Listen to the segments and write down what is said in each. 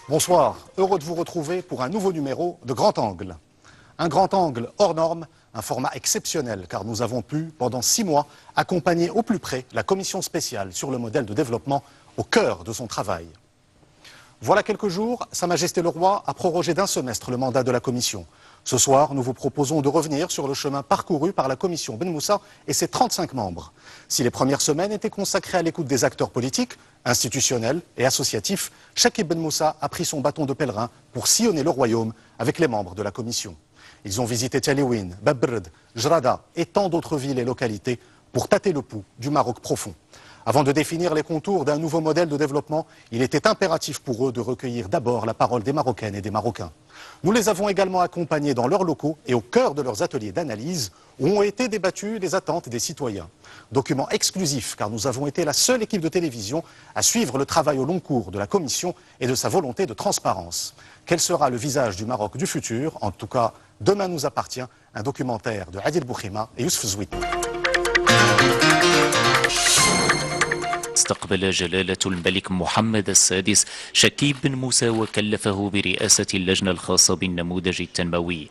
Bonsoir, heureux de vous retrouver pour un nouveau numéro de Grand Angle. Un grand angle hors norme, un format exceptionnel car nous avons pu, pendant 6 mois, accompagner au plus près la commission spéciale sur le modèle de développement au cœur de son travail. Voilà quelques jours, Sa Majesté le Roi a prorogé d'1 semestre le mandat de la commission. Ce soir, nous vous proposons de revenir sur le chemin parcouru par la commission Ben Moussa et ses 35 membres. Si les premières semaines étaient consacrées à l'écoute des acteurs politiques, institutionnels et associatifs, Chakib Ben Moussa a pris son bâton de pèlerin pour sillonner le royaume avec les membres de la commission. Ils ont visité Taliwin, Bab Brd, Jrada et tant d'autres villes et localités pour tâter le pouls du Maroc profond. Avant de définir les contours d'un nouveau modèle de développement, il était impératif pour eux de recueillir d'abord la parole des Marocaines et des Marocains. Nous les avons également accompagnés dans leurs locaux et au cœur de leurs ateliers d'analyse où ont été débattues les attentes des citoyens. Document exclusif car nous avons été la seule équipe de télévision à suivre le travail au long cours de la commission et de sa volonté de transparence. Quel sera le visage du Maroc du futur? En tout cas, Demain nous appartient, un documentaire de Adil Boukhima et Yousef Zouid. استقبل جلالة الملك محمد السادس شكيب بن موسى وكلفه برئاسة اللجنة الخاصة بالنموذج التنموي.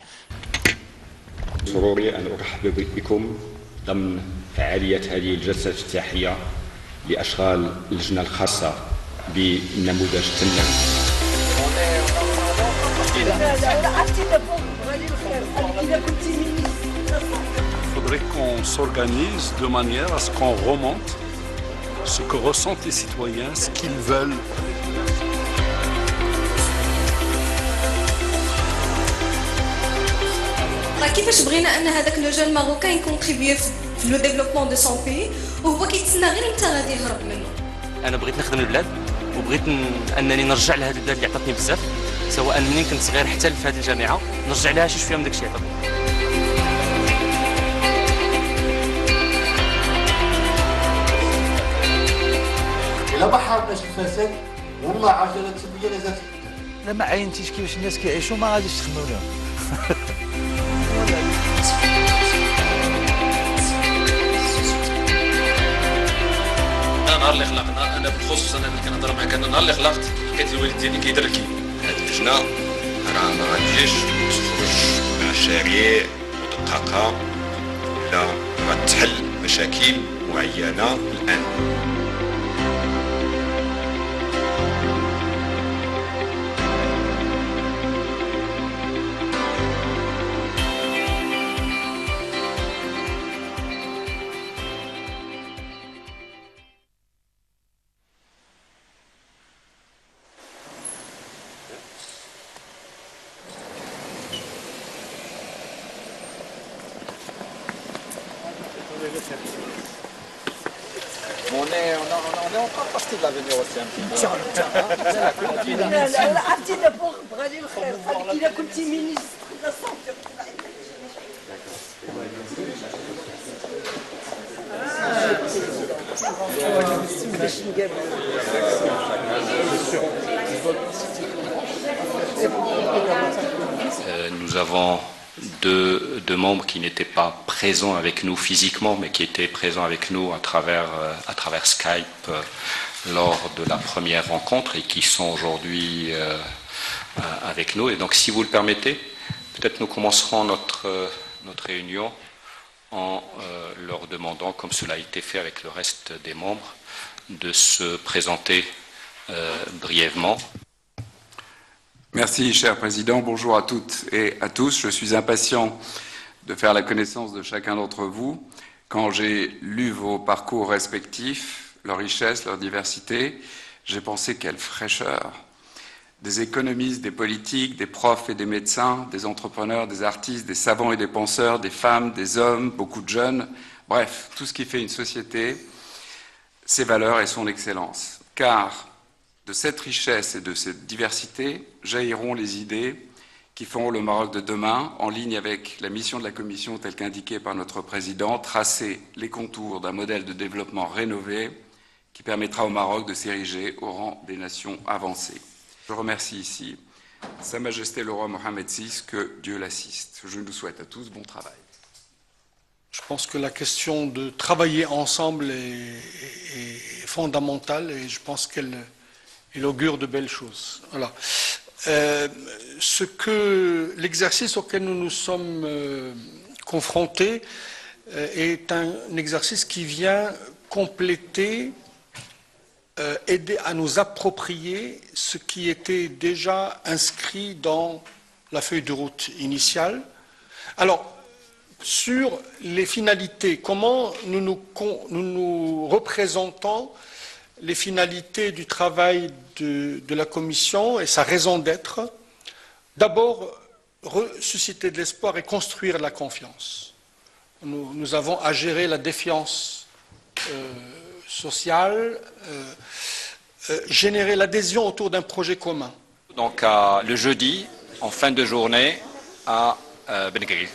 سروري أن أرحب بكم ضمن فعالية هذه الجلسة الافتتاحية لأشغال اللجنة الخاصة بالنموذج التنموي. Il faudrait qu'on s'organise de manière à ce qu'on remonte ce que ressentent les citoyens, ce qu'ils veulent. كيفاش بغينا ان هذاك لو جون ماروكان يكونتريبيو في لو ديفلوبمون دو سون بي وهو كيتسنى غير امتى غادي يهرب منه. انا بغيت نخدم البلاد وبغيت انني نرجع لهذه البلاد اللي عطاتني بزاف سواء منين كنت صغير حتى في هذه الجامعه نرجع لها شي شويه من داكشي اللي عطاتني. إلا ما حاربناش الفساد والله 10% لازم. لا ما عينتيش كيفاش الناس كيعيشوا ما غاديش تخدموا لهم. نهار اللي خلقنا انا بالخصوص انا اللي كنهضر معاك انا نهار اللي خلقت لقيت الوالد ديالي كيدير الكي. هذه اللجنة راه ما غاتجيش تخرج مشاريع مدققة ولا غتحل مشاكل معينة الآن. On est encore parti de l'avenir aussi un petit peu. عرفتي دابا بغالي الخير إلا كنتي مينيستر لا سونتي Nous avons deux membres qui n'étaient pas présents avec nous physiquement, mais qui étaient présents avec nous à travers Skype lors de la première rencontre et qui sont aujourd'hui avec nous. Et donc, si vous le permettez, peut-être nous commencerons notre réunion en leur demandant, comme cela a été fait avec le reste des membres, de se présenter brièvement. Merci, cher Président. Bonjour à toutes et à tous. Je suis impatient de faire la connaissance de chacun d'entre vous. Quand j'ai lu vos parcours respectifs, leur richesse, leur diversité, j'ai pensé quelle fraîcheur. Des économistes, des politiques, des profs et des médecins, des entrepreneurs, des artistes, des savants et des penseurs, des femmes, des hommes, beaucoup de jeunes, bref, tout ce qui fait une société, ses valeurs et son excellence. Car de cette richesse et de cette diversité jailliront les idées qui feront le Maroc de demain, en ligne avec la mission de la Commission telle qu'indiquée par notre Président, tracer les contours d'un modèle de développement rénové qui permettra au Maroc de s'ériger au rang des nations avancées. Je remercie ici Sa Majesté le roi Mohamed VI, que Dieu l'assiste. Je nous souhaite à tous bon travail. Je pense que la question de travailler ensemble est fondamentale et je pense qu'elle augure de belles choses. Voilà. L'exercice auquel nous nous sommes confrontés est un exercice qui vient compléter, aider à nous approprier ce qui était déjà inscrit dans la feuille de route initiale. Alors, sur les finalités, comment nous représentons les finalités du travail de la Commission et sa raison d'être. D'abord, susciter de l'espoir et construire la confiance. Nous avons à gérer la défiance sociale, générer l'adhésion autour d'un projet commun. Donc le jeudi, en fin de journée, à Bengueil.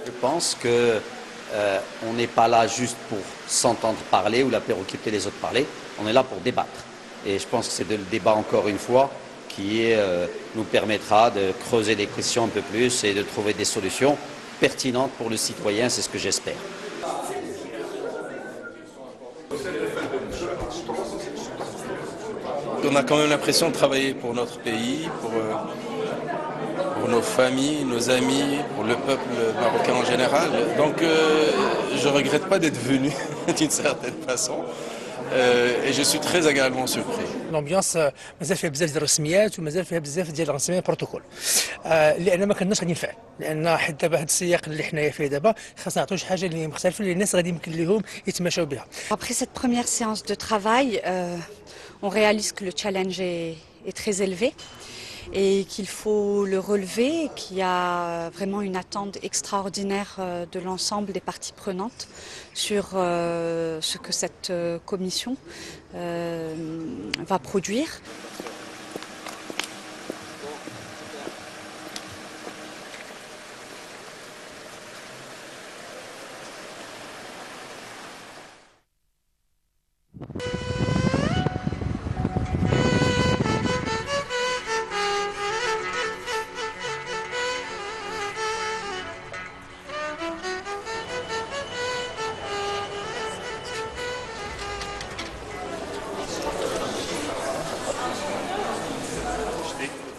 Je pense que on n'est pas là juste pour s'entendre parler ou la préoccuper les autres parler, on est là pour débattre. Et je pense que c'est le débat, encore une fois, qui nous permettra de creuser les questions un peu plus et de trouver des solutions pertinentes pour le citoyen, c'est ce que j'espère. On a quand même l'impression de travailler pour notre pays, pour nos familles, nos amis, pour le peuple marocain en général. Donc je ne regrette pas d'être venu d'une certaine façon et je suis très agréablement surpris. الامبيونس مازال فيها بزاف ديال الرسميات ومازال فيها بزاف ديال الرسميات بروتوكول لان ما كناش غادي نفعل لان حيت دابا هذا السياق اللي حنايا فيه دابا خاصنا نعطيو شي حاجه اللي مختلفه اللي الناس غادي يمكن لهم يتماشاو بها. Après cette première séance de travail, on réalise que le challenge est très élevé et qu'il faut le relever, qu'il y a vraiment une attente extraordinaire de l'ensemble des parties prenantes sur ce que cette commission va produire.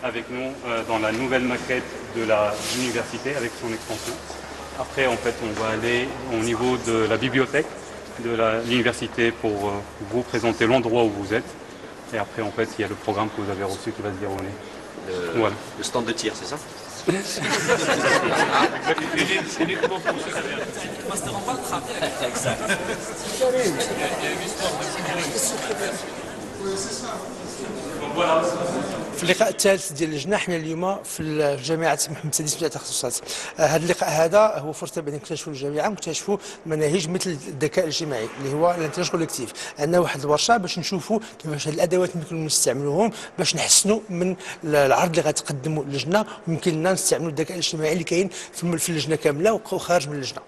Avec nous dans la nouvelle maquette de l'université avec son extension. Après, en fait, on va aller au niveau de la bibliothèque de l'université pour vous présenter l'endroit où vous êtes. Et après, en fait, il y a le programme que vous avez reçu qui va se dérouler. Voilà. Le stand de tir, c'est ça? C'est uniquement pour ceux qui exact. Voilà. في اللقاء الثالث ديال اللجنه حنا اليوم في جامعه محمد السادس بتاع التخصصات. هذا اللقاء هذا هو فرصه باش نكتشفوا الجامعه ونكتشفوا مناهج مثل الذكاء الاجتماعي اللي هو الانتاج كوليكتيف. عندنا واحد الورشه باش نشوفوا كيفاش هذه الادوات يمكن نستعملوهم باش نحسنوا من العرض اللي غتقدموا اللجنه ويمكن لنا نستعملوا الذكاء الاجتماعي اللي كاين في اللجنه كامله وخارج من اللجنه.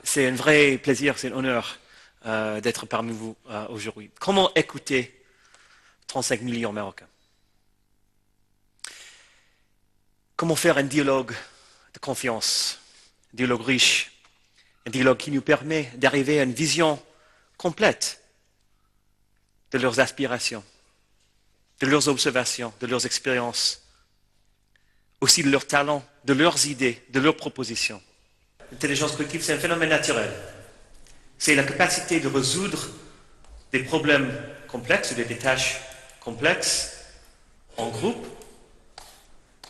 C'est un vrai plaisir, c'est un honneur d'être parmi vous aujourd'hui. Comment écouter 35 millions Marocains? Comment faire un dialogue de confiance, un dialogue riche, un dialogue qui nous permet d'arriver à une vision complète de leurs aspirations, de leurs observations, de leurs expériences, aussi de leurs talents, de leurs idées, de leurs propositions. L'intelligence collective, c'est un phénomène naturel. C'est la capacité de résoudre des problèmes complexes ou des tâches complexes en groupe.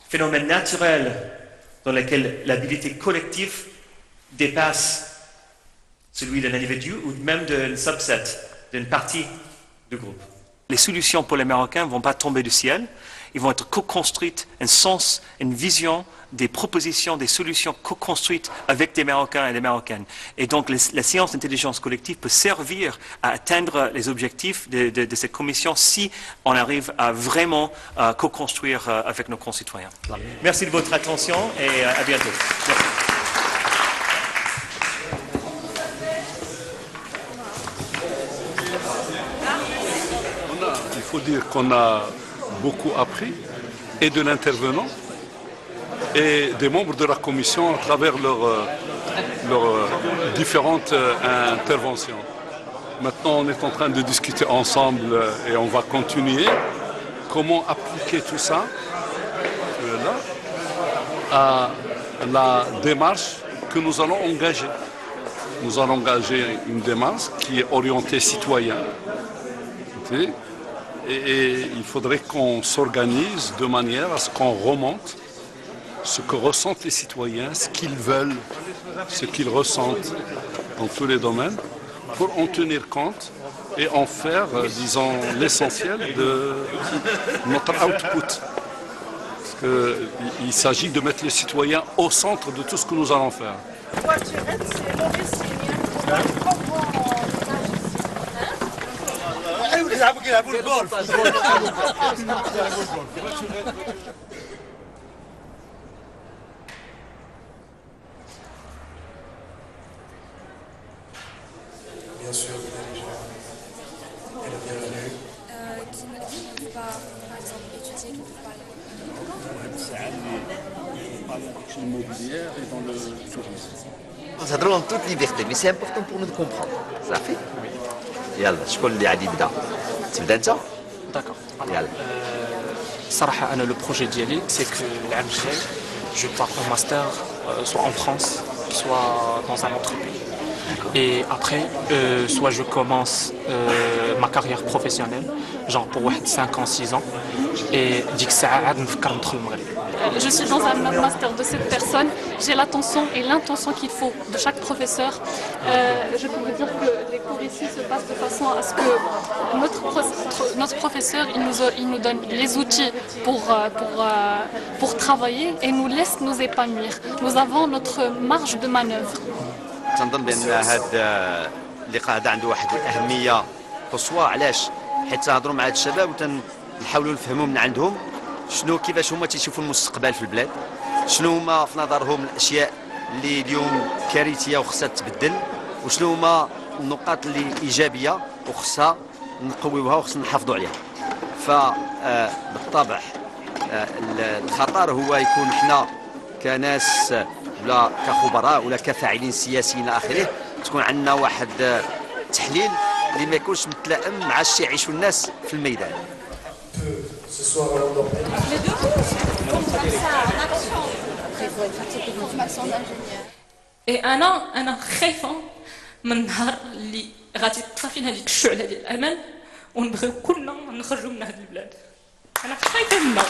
Phénomène naturel dans lequel l'habilité collective dépasse celui d'un individu ou même d'un subset, d'une partie du groupe. Les solutions pour les Marocains ne vont pas tomber du ciel, ils vont être co-construites, un sens, une vision, des propositions, des solutions co-construites avec des Marocains et des Marocaines. Et donc la science d'intelligence collective peut servir à atteindre les objectifs de cette commission si on arrive à vraiment co-construire avec nos concitoyens. Merci de votre attention et à bientôt. Merci. faut dire qu'on a beaucoup appris, et de l'intervenant, et des membres de la commission à travers leurs différentes interventions. Maintenant, on est en train de discuter ensemble et on va continuer comment appliquer tout ça à la démarche que nous allons engager. Nous allons engager une démarche qui est orientée citoyen. Et il faudrait qu'on s'organise de manière à ce qu'on remonte ce que ressentent les citoyens, ce qu'ils veulent, ce qu'ils ressentent dans tous les domaines, pour en tenir compte et en faire, disons, l'essentiel de notre output. Parce qu'il s'agit de mettre les citoyens au centre de tout ce que nous allons faire. Bien sûr, elle est bienvenue. Qui ne peuvent pas, par exemple, étudier, qui ne peuvent pas aller. Immobilière et dans le tourisme. On s'adresse en toute liberté, mais c'est important pour nous de comprendre. Ça fait? يلا شكون اللي عاد يبدا؟ تبدا انت؟ D'accord. يلا. صراحة أنا le projet ديالي c'est que العام الجاي je pars en master soit en France, soit dans un autre pays. Et après, soit je commence ma carrière professionnelle, genre pour 5 ans, 6 ans, et ديك الساعة عاد نفكر ندخل المغرب. Je suis dans un master de cette personne. J'ai l'attention et l'intention qu'il faut de chaque professeur. Je peux vous dire que les cours ici se passent de façon à ce que notre professeur il nous donne les outils pour travailler et nous laisse nous épanouir. Nous avons notre marge de manœuvre. تنظن بان هذا اللقاء هذا عنده واحد الاهميه قصوى. علاش؟ حيت تنهضروا مع هاد الشباب وتنحاولوا نفهموا من عندهم كيفاش هما تيشوفوا المستقبل في البلاد، شنو هما في نظرهم الاشياء اللي اليوم كارثيه وخصها تتبدل، وشنو هما النقاط اللي ايجابيه وخصها نقويوها وخصنا نحافظوا عليها. فبالطبع الخطر هو يكون حنا كناس ولا كخبراء ولا كفاعلين سياسيين الى اخره تكون عندنا واحد التحليل اللي ما يكونش متلائم مع الشيء يعيشوا الناس في الميدان. Et أنا خايفة من النهار اللي غادي تطفى فينا هذيك الشعلة ديال الأمل ونبغيو كلنا نخرجوا من هذه البلاد. أنا خايفة منها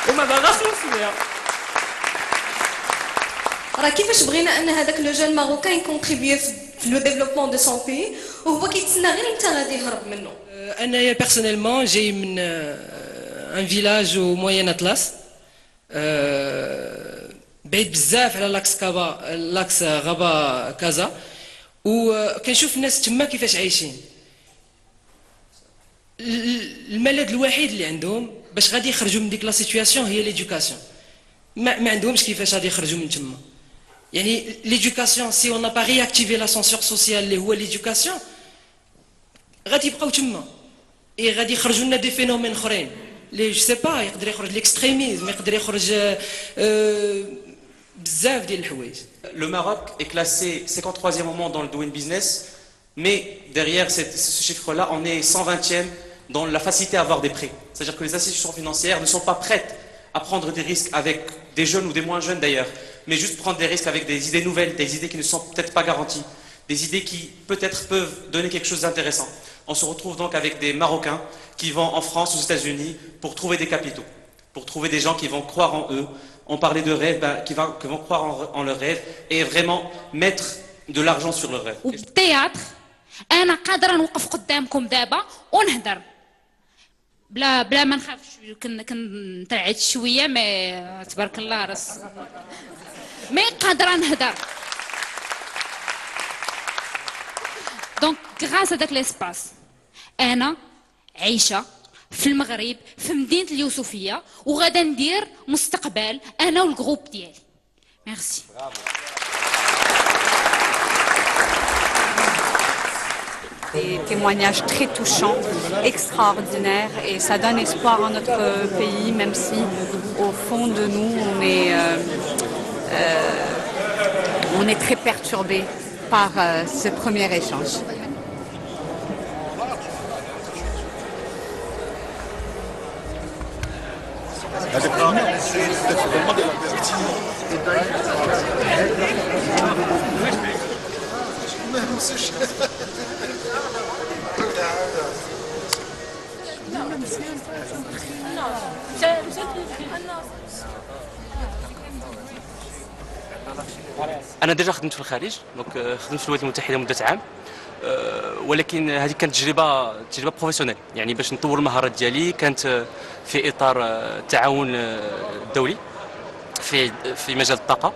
وما باغاش نوصل لها. راه كيفاش بغينا ان هذاك لو جون ماروكان يكونتريبيو في لو ديفلوبمون دو سون بي وهو كيتسنى غير امتى غادي يهرب منه. انايا بيرسونيلمون جاي من ان فيلاج او موين اطلس بعيد بزاف على لاكس كابا لاكس غابا كازا وكنشوف الناس تما كيفاش عايشين. الملاذ الوحيد اللي عندهم باش غادي يخرجوا من ديك لا سيتوياسيون هي ليدوكاسيون. ما عندهمش كيفاش غادي يخرجوا من تما. يعني l'éducation si on n'a pas réactivé l'ascenseur social اللي هو l'éducation غادي يبقاو تما اي غادي يخرجوا لنا دي فينومين اخرين لي جو سي با يقدر يخرج ليكستريميزم يقدر يخرج بزاف ديال الحوايج. Le Maroc est classé 53e au monde dans le doing business, mais derrière ce chiffre-là, on est 120e dans la facilité à avoir des prêts. C'est-à-dire que les institutions financières ne sont pas prêtes à prendre des risques avec des jeunes ou des moins jeunes d'ailleurs, mais juste prendre des risques avec des idées nouvelles, des idées qui ne sont peut-être pas garanties, des idées qui peut-être peuvent donner quelque chose d'intéressant. On se retrouve donc avec des Marocains qui vont en France, aux États-Unis, pour trouver des capitaux, pour trouver des gens qui vont croire en eux. On parlait de rêves, qui vont croire en leurs rêves et vraiment mettre de l'argent sur leurs rêves. وبالتياتر أنا قادرة نوقف قدامكم دابا ونهدر. بلا ما نخافش كنترعد شويه ما تبارك الله راس مي قادره نهدر. دونك غراس هذاك ليسباس انا عايشه في المغرب في مدينه اليوسفيه وغادا ندير مستقبل انا والجروب ديالي. ميرسي. Et témoignages très touchants, extraordinaires, et ça donne espoir en notre pays, même si au fond de nous, on est très perturbé par ce premier échange. انا ديجا خدمت في الخارج، دونك خدمت في الولايات المتحده مده عام، ولكن هذه كانت تجربه بروفيسيونيل، يعني باش نطور المهارات ديالي كانت في اطار التعاون الدولي في مجال الطاقه،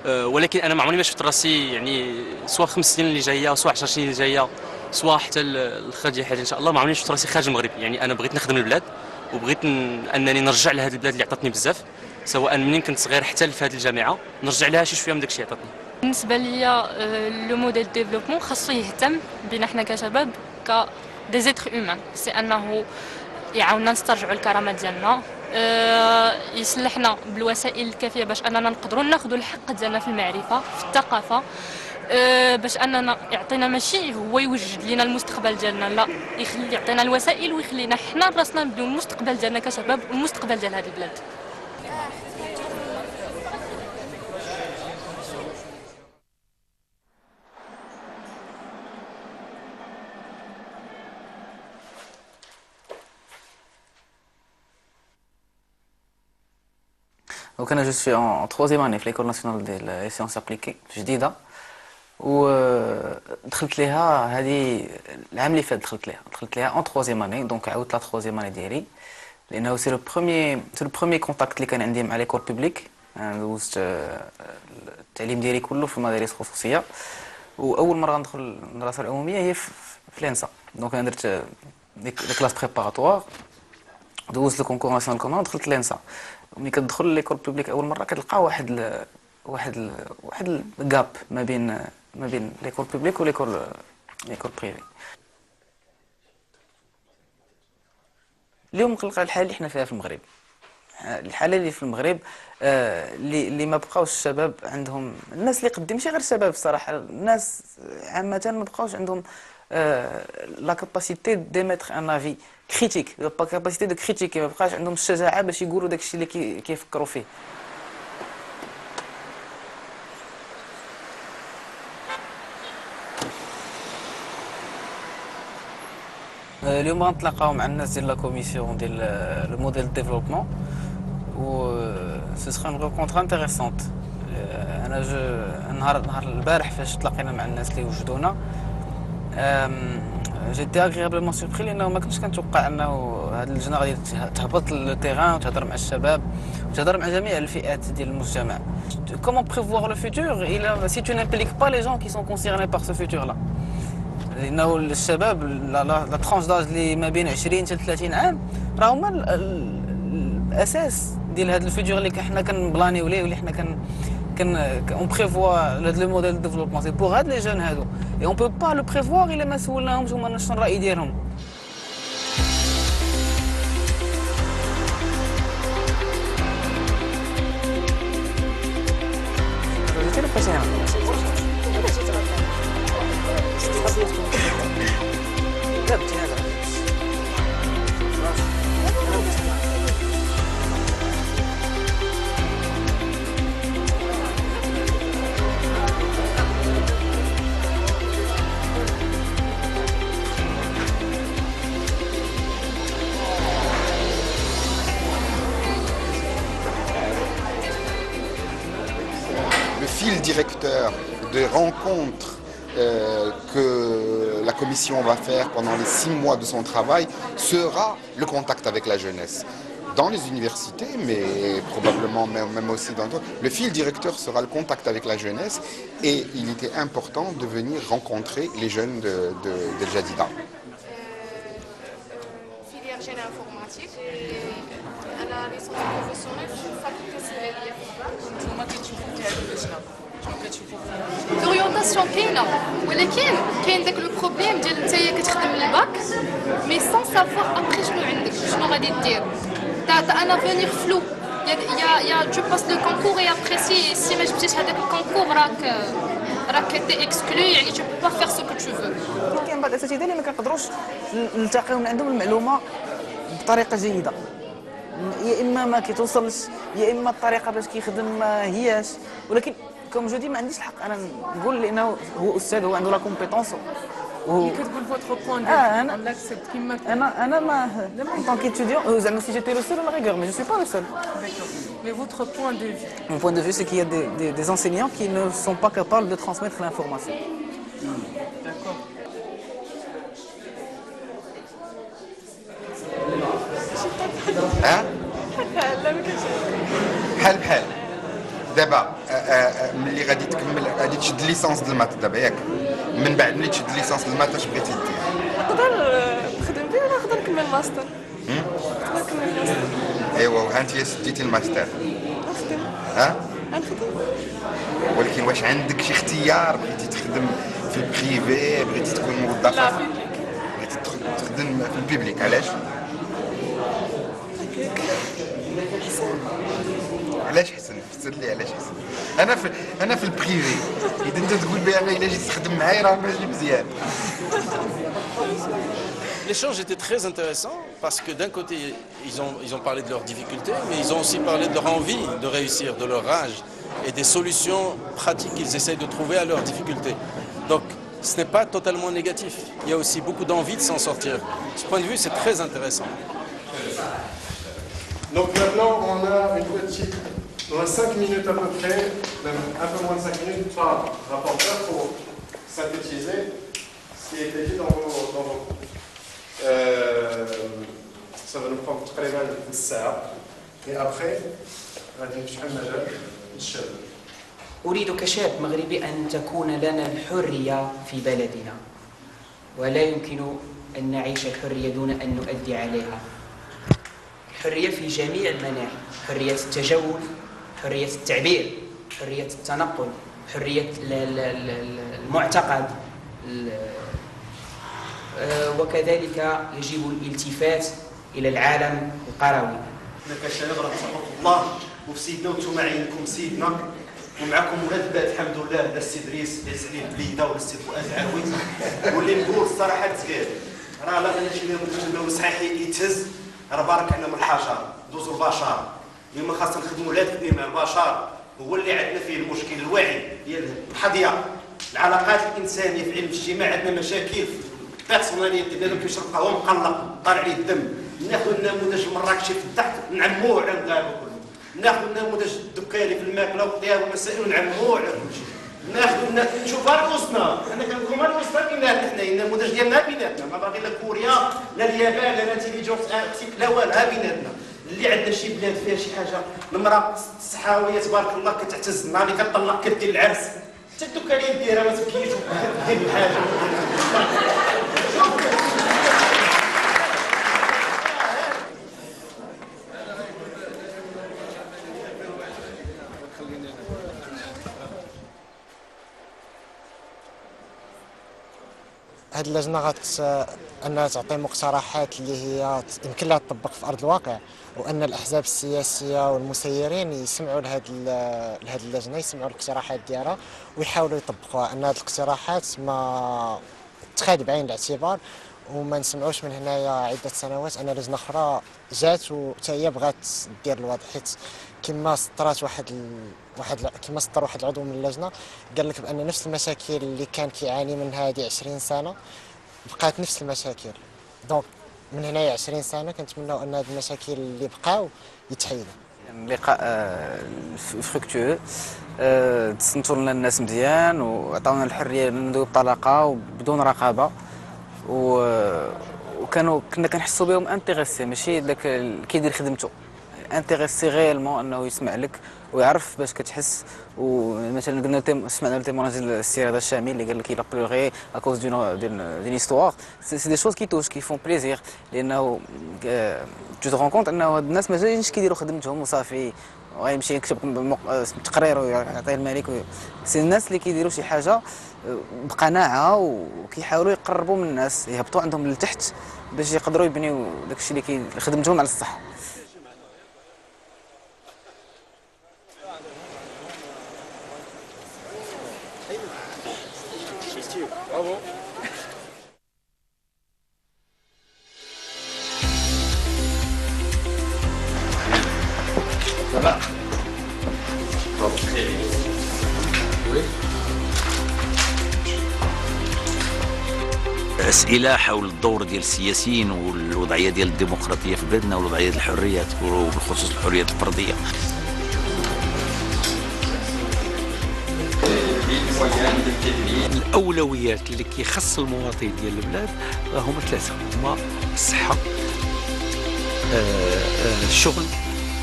ولكن انا ما عمري ما شفت راسي يعني سواء 5 سنين اللي جايه سواء 10 سنين اللي جايه سواء حتى الخارج ديال الحياه ان شاء الله، ما عمري شفت راسي خارج المغرب. يعني انا بغيت نخدم البلاد وبغيت انني نرجع لهذه البلاد اللي عطاتني بزاف، سواء منين كنت صغير حتى في هذه الجامعه نرجع لها شي شويه من داك الشيء عطاتني. بالنسبه ليا لو موديل ديفلوبمون خاصو يهتم بينا حنا كشباب ك دي زيتر هيومان، سي انه يعاوننا نسترجعوا الكرامه ديالنا، يسلحنا بالوسائل الكافيه باش اننا نقدروا ناخذوا الحق ديالنا في المعرفه في الثقافه، باش اننا يعطينا ماشي هو يوجد لنا المستقبل ديالنا، لا يعطينا الوسائل ويخلينا حنا راسنا نبنيو المستقبل ديالنا كشباب والمستقبل ديال هذه البلاد. Donc je suis en 3e année في l'école nationale des sciences appliquées جديدة، ودخلت ليها هذه العام اللي فات، دخلت ليها en 3e année، دونك عاودت لا 3e année ديالي، لأنه سي لو بروميي كونتاكت اللي كان عندي مع ليكول بوبليك. دوزت التعليم ديالي كله في المدارس الخصوصية، وأول مرة ندخل المدرسة العمومية هي في لينسا، دونك أنا درت لي كلاس بريباراتوار، دوزت الكونكور ناسيونال كومان ودخلت لينسا. ملي كتدخل ليكول بوبليك اول مره كتلقى واحد الجاب ما بين ليكول بوبليك وليكول بريفي. اليوم مقلقه الحاله اللي حنا فيها في المغرب، الحاله اللي في المغرب اللي ما بقاوش الشباب عندهم، الناس اللي قدام ماشي غير الشباب الصراحه، الناس عامه ما بقاوش عندهم لا كاباسيتي ديميتر ان افي كريتيك، لا كاباسيتي دو كريتيك، ما بقاش عندهم الشجاعه باش يقولوا داكشي اللي كيفكروا فيه. اليوم غنتلاقاو مع الناس ديال لا كوميسيون ديال لو موديل ديفلوبمون، و سو سيغ اون رونكونتر انتريسونت. انا نهار البارح فاش تلاقينا مع الناس اللي وجدونا، جيتي اغريابلمون سوربري، لانه ما كنتش كنتوقع انه هاد اللجنه غادي تهبط للتيران وتهضر مع الشباب وتهضر مع جميع الفئات ديال المجتمع. كومون بريفوار لو فيتور si tu n'impliques pas les gens qui sont concernés par ce futur là، لانه الشباب لا ترونش داج اللي ما بين 20 حتى 30 عام راه هما الاساس ديال هاد الفيتور اللي حنا كنبلانيو ليه، واللي حنا on prévoit le modèle de développement. C'est pour هاد les jeunes هادو، et on peut pas le prévoir إلا ما سولناهمش هما شنو الرأي ديالهم. Fil directeur des rencontres que la commission va faire pendant les 6 mois de son travail sera le contact avec la jeunesse. Dans les universités, mais probablement même aussi dans d'autres, le fil directeur sera le contact avec la jeunesse, et il était important de venir rencontrer les jeunes de Jadida. Filière génie informatique et à la licence professionnelle, je suis faculté L'orientation كاينه ولكن كاين داك لو بروبليم ديال نتايا كتخدم الباك مي سون سافوار ابري شنو عندك شنو غادي دير تا ان افونير فلو يا tu passes le concours et après si ما جبتيش هذاك الكونكور راك تي اكسكلو يعني tu peux pas faire ce que tu veux. كاين بعض الاساتذه اللي ما كنقدروش نلتقيو من عندهم المعلومه بطريقه جيده يا اما ما كيتوصلش يا اما الطريقه باش كيخدم ما هياش ولكن كوم جو دي ما عنديش الحق انا نقول لانه هو استاذ هو عنده لا كومبيتونس كتقول فوتر بوين انا لاكسبت كيما انا ما en tant qu'étudiant زعما si j'étais le seul à la rigueur mais je suis pas le seul. Mais votre point de vue? Mon point de vue c'est qu'il y a des enseignants qui ne sont pas capables de transmettre l'information. D'accord. بحال بحال دابا ملي غادي تكمل غادي تشد ليسونس د المات دابا ياك من بعد ملي تشد ليسونس د المات اش بغيتي دير نقدر نخدم به ولا نقدر نكمل ماستر؟ نقدر نكمل ماستر. ايوا وها انت سديتي الماستر نخدم. ها نخدم. ولكن واش عندك شي اختيار بغيتي تخدم في البريفي بغيتي تكون موظفه لا بغيتي تخدم في البيبليك علاش علاش حسن فسر لي علاش حسن انا في البريفي اذا انت تقول بها الا جيت تخدم معايا راه ماشي مزيان. L'échange était très intéressant parce que d'un côté, ils ont parlé de leurs difficultés, mais ils ont aussi parlé de leur envie de réussir, de leur rage et des solutions pratiques qu'ils essayent de trouver à leurs difficultés. Donc, ce n'est pas totalement négatif. Il y a aussi beaucoup d'envie de s'en sortir. De ce point de vue, c'est très intéressant. Donc maintenant, on a une petite... On a 5 minutes à peu près, même un peu moins de 5 minutes par rapporteur pour synthétiser ce qui a été dit dans vos ça va nous prendre très mal ça. Et après, غادي نفتحوا المجال للشباب. أريد كشاب مغربي أن تكون لنا الحرية في بلدنا ولا يمكن أن نعيش الحرية دون أن نؤدي عليها. الحرية في جميع المناحي، حرية التجول، حرية التعبير، حرية التنقل، حرية المعتقد، وكذلك يجب الالتفات إلى العالم القروي. حنا كشباب راه تسقط الله وفي سيدنا وانتم عينكم سيدنا ومعكم ولاد بات الحمد لله لا السي دريس لا السي بليده ولا السي فؤاد العروي واللي نقول الصراحه تقال راه لا انا شي اللي صحيح يتهز راه بارك علينا من الحجر دوزوا البشر اليوم خاصنا نخدموا ولاد مع البشر هو اللي عندنا فيه المشكل الوعي ديال الحظيه العلاقات الانسانيه في علم الاجتماع عندنا مشاكل بيرسوناليتي بنادم كيشرب قهوه مقلق طالع عليه الدم ناخذ النموذج المراكشي في الضحك نعموه على الغابه كله ناخذ النموذج الدكالي في الماكله والطياب والمسائل ونعموه على كل شيء ناخذ نشوف رؤوسنا انا كنقول رؤوسنا بيناتنا حنا النموذج ديالنا بيناتنا ما باغي لا كوريا لا اليابان لا الانتيليجونس ارتيك لا والو بيناتنا اللي عندنا شي بلاد فيها شي حاجه المراه الصحاويه تبارك الله كتعتز النهار اللي كطلق كدير العرس حتى الدكاليه ديرها ما تبكيش دير الحاجه هذه اللجنه انها تعطي مقترحات اللي هي يمكن لها تطبق في ارض الواقع وان الاحزاب السياسيه والمسيرين يسمعوا لهذه اللجنه يسمعوا الاقتراحات ديالها ويحاولوا يطبقوها ان هذه الاقتراحات ما تخاد بعين الاعتبار وما نسمعوش من هنايا عده سنوات ان لجنه اخرى جات وحتى هي بغات دير الوضع حيت كما سطرات كما سطر واحد العضو من اللجنه قال لك بان نفس المشاكل اللي كان كيعاني منها هذه 20 سنه بقات نفس المشاكل دونك من هنايا 20 سنه كنتمناو ان هذه المشاكل اللي بقاو يتحيدوا. لقاء فركتوو تصنتوا لنا الناس مزيان وعطاونا الحريه ندويو بطلاقه وبدون رقابه كنا كنحسوا بهم انتريسي ماشي داك كيدير خدمته انتريسي غيالمون انه يسمع لك ويعرف باش كتحس ومثلا قلنا سمعنا التيموناج ديال السي رضا الشامي اللي قال لك il a pleuré à cause d'une histoire c'est des choses qui touchent qui font plaisir لانه tu te rends compte انه هاد الناس ما جايينش كيديروا خدمتهم وصافي ويمشي يكتب تقرير ويعطيه الملك سي الناس اللي كيديروا شي حاجه بقناعه وكيحاولوا يقربوا من الناس يهبطوا عندهم لتحت باش يقدروا يبنيو داكشي اللي خدمتهم على الصح. أسئلة حول الدور ديال السياسيين والوضعية ديال الديمقراطية في بلادنا والوضعية ديال الحريات وبالخصوص الحريات الفردية. الأولويات اللي كيخص المواطن ديال البلاد هما ثلاثة، هما الصحة، الشغل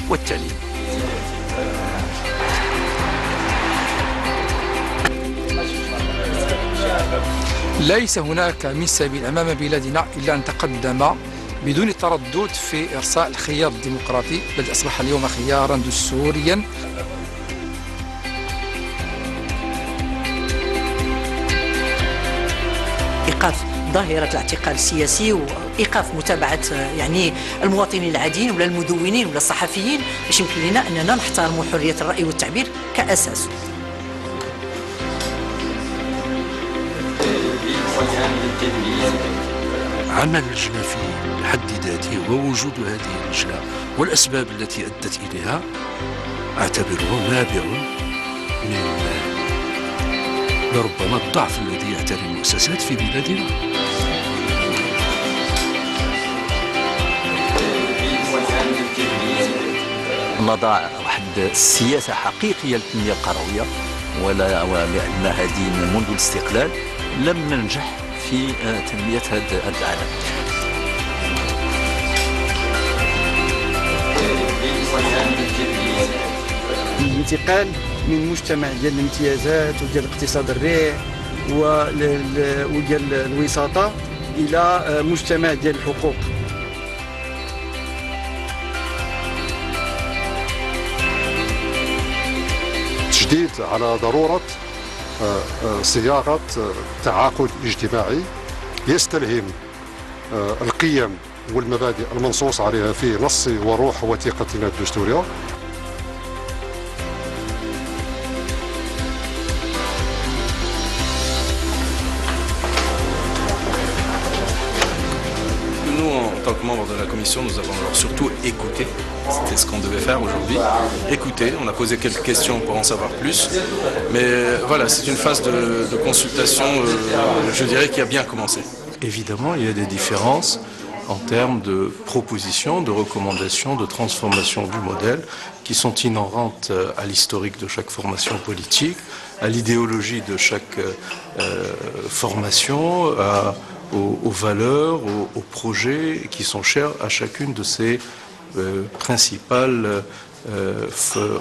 والتعليم. ليس هناك من سبيل أمام بلادنا إلا أن نتقدم بدون تردد في إرساء الخيار الديمقراطي الذي أصبح اليوم خيارا دستوريا. إيقاف ظاهرة الاعتقال السياسي وإيقاف متابعة يعني المواطنين العاديين ولا المدونين ولا الصحفيين باش يمكن لنا أننا نحترموا حرية الرأي والتعبير كأساس. عمل اللجنة في حد ذاته ووجود هذه اللجنة والأسباب التي أدت إليها أعتبره نابع من لربما الضعف الذي يعتري المؤسسات في بلادنا. نضع واحد السياسة حقيقية للتنمية القروية ولأن هذه منذ الاستقلال لم ننجح في تنمية هذا العالم. الانتقال من مجتمع ديال الامتيازات وديال الاقتصاد الريع وديال الوساطة إلى مجتمع ديال الحقوق. تشديد على ضرورة صياغة تعاقد اجتماعي يستلهم القيم والمبادئ المنصوص عليها في نص وروح وثيقتنا الدستورية. Nous, en tant que membres de la commission, nous avons alors surtout écouté. C'était ce qu'on devait faire aujourd'hui. Écouter, on a posé quelques questions pour en savoir plus. Mais voilà, c'est une phase de consultation, je dirais, qui a bien commencé. Évidemment, il y a des différences en termes de propositions, de recommandations, de transformation du modèle qui sont inhérentes à l'historique de chaque formation politique, à l'idéologie de chaque formation, aux valeurs, aux projets qui sont chers à chacune de ces principales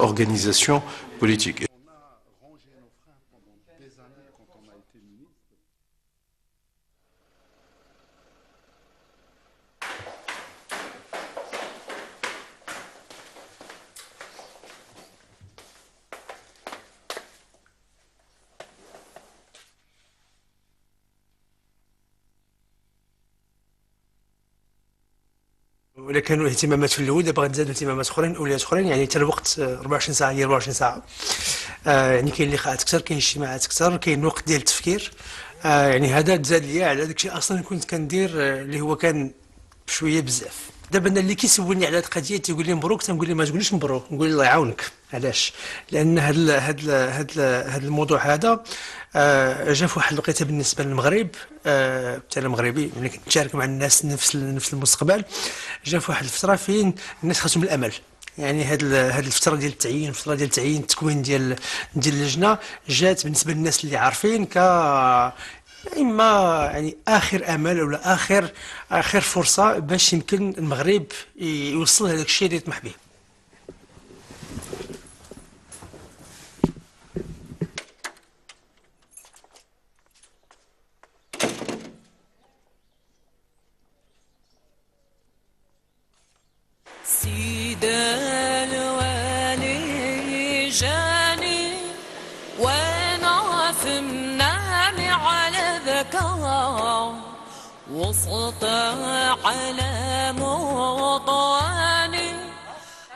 organisations politiques. ولا كانوا اهتمامات في الاول دابا غنزادوا اهتمامات اخرين اولويات اخرين، يعني حتى الوقت 24 ساعه هي 24 ساعه. يعني كاين لقاءات اكثر، كاين اجتماعات اكثر، كاين وقت ديال التفكير. يعني هذا تزاد ليا على داكشي اصلا كنت كندير اللي هو كان بشويه بزاف. دابا انا اللي كيسولني على هذه القضيه تيقول لي مبروك، تنقول لي ما تقوليش مبروك، نقول له الله يعاونك. علاش؟ لان هذا الموضوع هذا جا في واحد الوقيته بالنسبه للمغرب، حتى انا مغربي ملي كنتشارك مع الناس نفس المستقبل، جا في واحد الفتره فين الناس خاصهم الامل. يعني هاد الفتره ديال التعيين، التكوين ديال اللجنه جات بالنسبه للناس اللي عارفين اما يعني اخر امل ولا اخر فرصه باش يمكن المغرب يوصل لهذاك الشيء اللي يطمح به. سيد الوالي لك وسط على موطني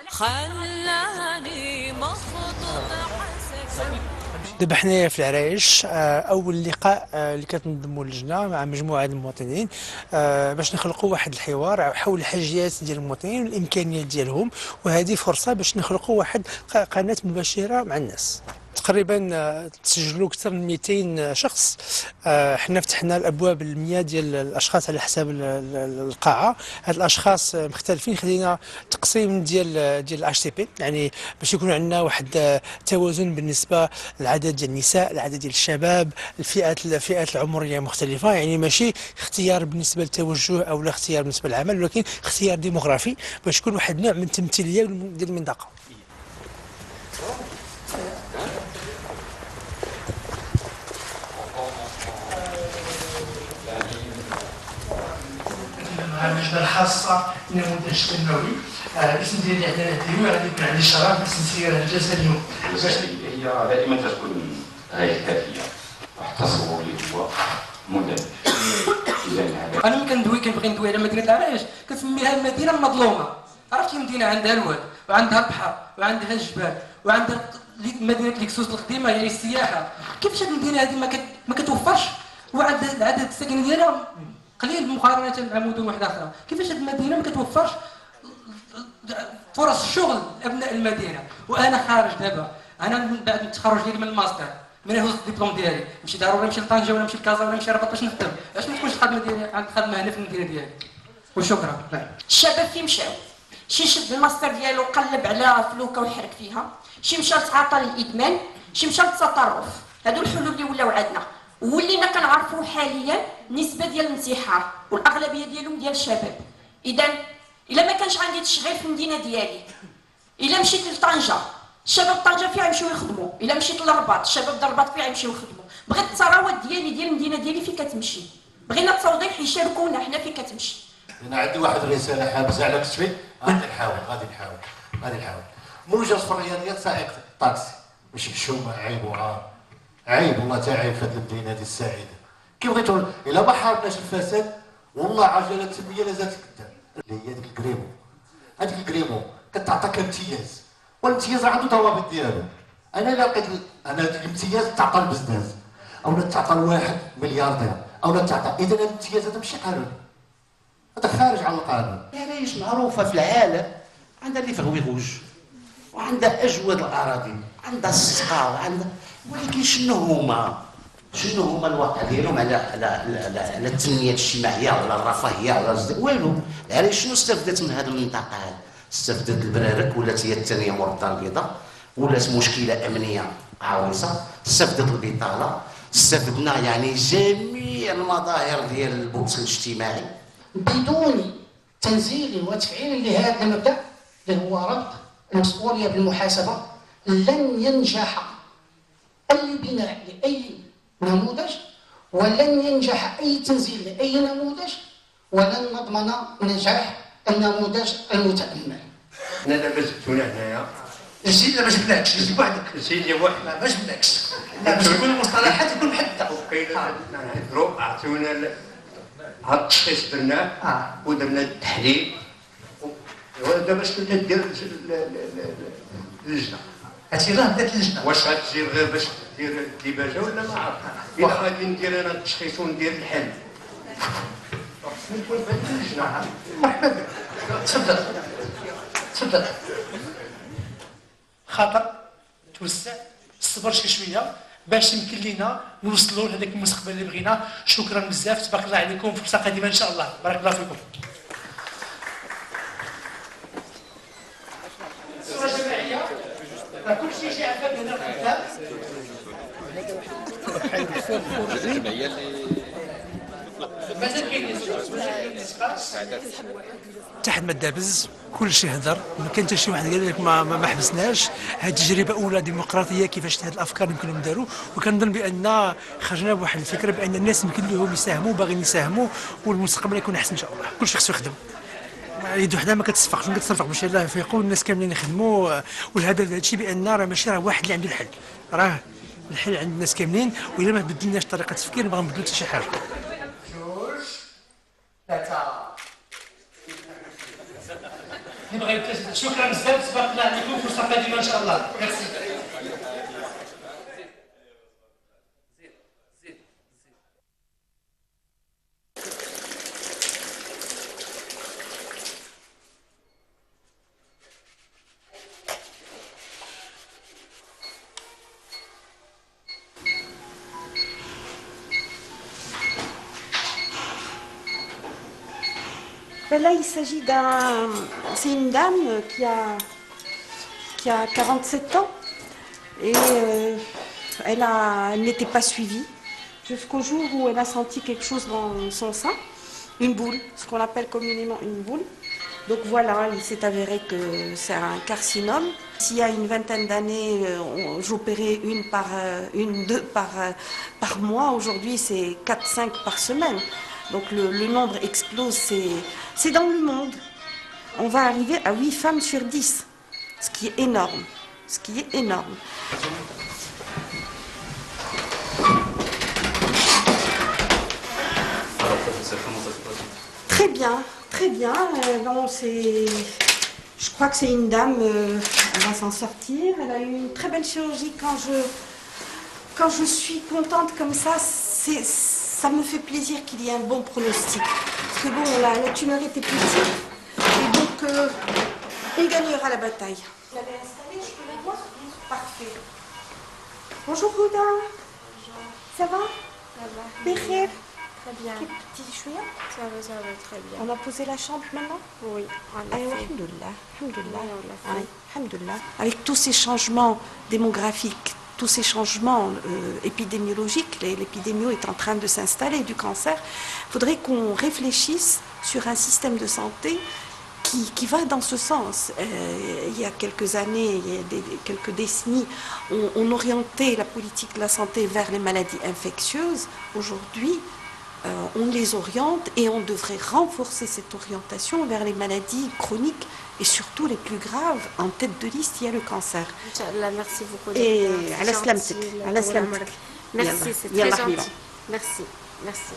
خلاني مخطوط حسك. دابا حنايا في العرايش اول لقاء اللي كتنظموا اللجنه مع مجموعه المواطنين باش نخلقوا واحد الحوار حول الحاجيات ديال المواطنين والامكانيات ديالهم، وهذه فرصه باش نخلقوا واحد قناه مباشره مع الناس. تقريبا تسجلوا اكثر من 200 شخص. حنا فتحنا الابواب ل100 ديال الاشخاص على حساب القاعه. هاد الاشخاص مختلفين، خلينا تقسيم ديال الاتش تي بي، يعني باش يكون عندنا واحد توازن بالنسبه للعدد ديال النساء، العدد ديال الشباب، الفئات العمريه مختلفه، يعني ماشي اختيار بالنسبه للتوجه او لا اختيار بالنسبه للعمل، ولكن اختيار ديموغرافي باش يكون واحد النوع من التمثيليه ديال المنطقه. اللجنه الخاصه نموذج تنموي. الاسم ديالي عندنا هديوي، غادي يكون عندي الشرف باش نسير الجلسه اليوم. هي دائما تكون غير كافيه، واحد التصور اللي هو مدمج. انا ملي كنبغي ندوي على مدينه العرايش كنسميها المدينه المظلومه. عرفتي مدينه عندها الواد وعندها البحر وعندها الجبال وعندها مدينه ليكسوس القديمه يعني السياحه. كيفاش هذه المدينه هذه ما كتوفرش وعندها العدد السكني ديالها قليل مقارنه مع مدن واحده اخرى؟ كيفاش هذه المدينه ما كتوفرش فرص الشغل لابناء المدينه؟ وانا خارج دابا، انا من بعد التخرج ديالي من الماستر من هوز الدبلوم ديالي ماشي ضروري نمشي لطنجه ولا نمشي لكازا ولا نمشي لرباط باش نخدم. علاش ما تكونش الخدمه ديالي عند خدمه هنا في المدينه ديالي؟ وشكرا. الشباب فين مشاو؟ شي شد الماستر ديالو قلب على فلوكه وحرك فيها، شي مشى لتعاطى للادمان، شي مشى للتطرف. هادو الحلول اللي ولاو عندنا، ولينا كنعرفوا حاليا النسبه ديال الانتحار والاغلبيه ديالهم ديال الشباب. اذا الا ما كانش عندي تشغيل في المدينه ديالي، الا مشيت لطنجه الشباب طنجه فيها يمشيو يخدموا، الا مشيت للرباط الشباب ديال الرباط فيها يمشيو يخدموا. بغيت الثروات ديالي ديال المدينه ديالي فين كتمشي؟ بغينا التوظيف يشاركونا حنا فين كتمشي. انا عندي واحد الرساله حابسه على كتفي، غادي نحاول موجز في الرياضيات سائق طاكسي ماشي بشومه. عيب وعار، عيب والله تا عيب في هذه المدينه هذه السعيده. كي بغيتو الا ما حاربناش الفساد والله عجله التنميه لازالت قدام. اللي هي ديك الكريمو، هذيك الكريمو كتعطيك امتياز، والامتياز عنده ضوابط ديالو. انا الا لقيت انا هذاك الامتياز تعطى البزنس او تعطى لواحد ملياردير او تعطى، اذا هذا الامتياز هذا ماشي قانون، هذا خارج على القانون. العرايش معروفه في العالم عندها اللي فهوي غوج وعندها اجود الاراضي، عندها السقا وعندها، ولكن شنو هما الواقع ديالهم على التنميه الاجتماعيه ولا الرفاهيه ولا والو. العرايش شنو استفدت من هذه المنطقه؟ استفدت البرارك، ولات هي الثانيه مرضى البيضاء، ولات مشكله امنيه عويصه، استفدت البطاله، استفدنا يعني جميع المظاهر ديال البؤس الاجتماعي. بدون تنزيل وتفعيل لهذا المبدا اللي هو ربط المسؤوليه بالمحاسبه لن ينجح اي بناء لاي نموذج، ولن ينجح اي تنزيل لاي نموذج، ولن نضمن نجاح النموذج المتامل. انا دابا جبتونا هنايا، لا ما جبناكش، جبت وحدك. جيني وحدك. لا ما جبناكش، لا باش تكون المصطلحات تكون محدده. نهضروا، عطيونا هاد التشخيص درناه ودرنا التحليل، ودابا شنو تدير اللجنه؟ هادشي راه بدات اللجنه. واش غتجي غير باش دير الديباجه ولا ما عرفت؟ الا غادي ندير انا التشخيص وندير الحل نكون في اللجنه. مرحبا بك، تفضل. خاطر توسع، الصبر شي شويه باش يمكن لينا نوصلوا لهذاك المستقبل اللي بغينا. شكرا بزاف، تبارك الله عليكم، فرصه قادمه ان شاء الله. بارك الله فيكم. صوره جماعيه، راه كل شيء جاء عفاك هنا في الكتاب. مازال كاين تحت ما دابز كل شيء هدر، ما كان حتى شي واحد قال لك ما حبسناش. هذه تجربه اولى ديمقراطيه كيفاش هذه الافكار يمكن لهم داروا، وكنظن بان خرجنا بواحد الفكره بان الناس يمكن لهم يساهموا، باغيين يساهموا، والمستقبل يكون احسن ان شاء الله. كل شيء خصو يخدم، يد وحده ما كتصفقش، ما كتصفق باش الله يفيقوا الناس كاملين يخدموا. والهدف هذا الشيء بان راه ماشي واحد اللي عنده الحل، راه الحل عند الناس كاملين، والا ما بدلناش طريقه التفكير نبغى نبدلوا حتى شي حاجه. جوج ثلاثة. شكرا بزاف، تبارك الله عليكم، فرصة قادمة إن شاء الله. ميرسي. Là, il s'agit d'un... C'est une dame qui a 47 ans et elle n'était pas suivie jusqu'au jour où elle a senti quelque chose dans son sein, une boule, ce qu'on appelle communément une boule. Donc voilà, il s'est avéré que c'est un carcinome. S'il y a une vingtaine d'années, j'opérais deux par mois. Aujourd'hui, c'est 4-5 par semaine. Donc le nombre explose, c'est dans le monde. On va arriver à 8 femmes sur 10, ce qui est énorme. Ce qui est énorme. Très bien, très bien. Bon, je crois que c'est une dame, elle va s'en sortir. Elle a eu une très belle chirurgie. Quand je suis contente comme ça, ça me fait plaisir qu'il y ait un bon pronostic. Parce que bon, la tumeur était petite. Et donc, on gagnera la bataille. Vous l'avez installée, je peux la voir? Parfait. Bonjour Rouda. Bonjour. Ça va? Ça va. Békhir? Très bien. Quel petit chouïa? Ça va très bien. On a posé la chambre maintenant? Oui. Alhamdoulilah. Alhamdoulilah. Avec tous ces changements démographiques, tous ces changements épidémiologiques, l'épidémie est en train de s'installer du cancer, il faudrait qu'on réfléchisse sur un système de santé qui va dans ce sens. Il y a quelques années, il y a quelques décennies, on orientait la politique de la santé vers les maladies infectieuses. Aujourd'hui, on les oriente et on devrait renforcer cette orientation vers les maladies chroniques et surtout les plus graves. En tête de liste, il y a le cancer. Inch'Allah, merci beaucoup. Et à la slamtik. Merci, c'est très gentil. Merci, merci.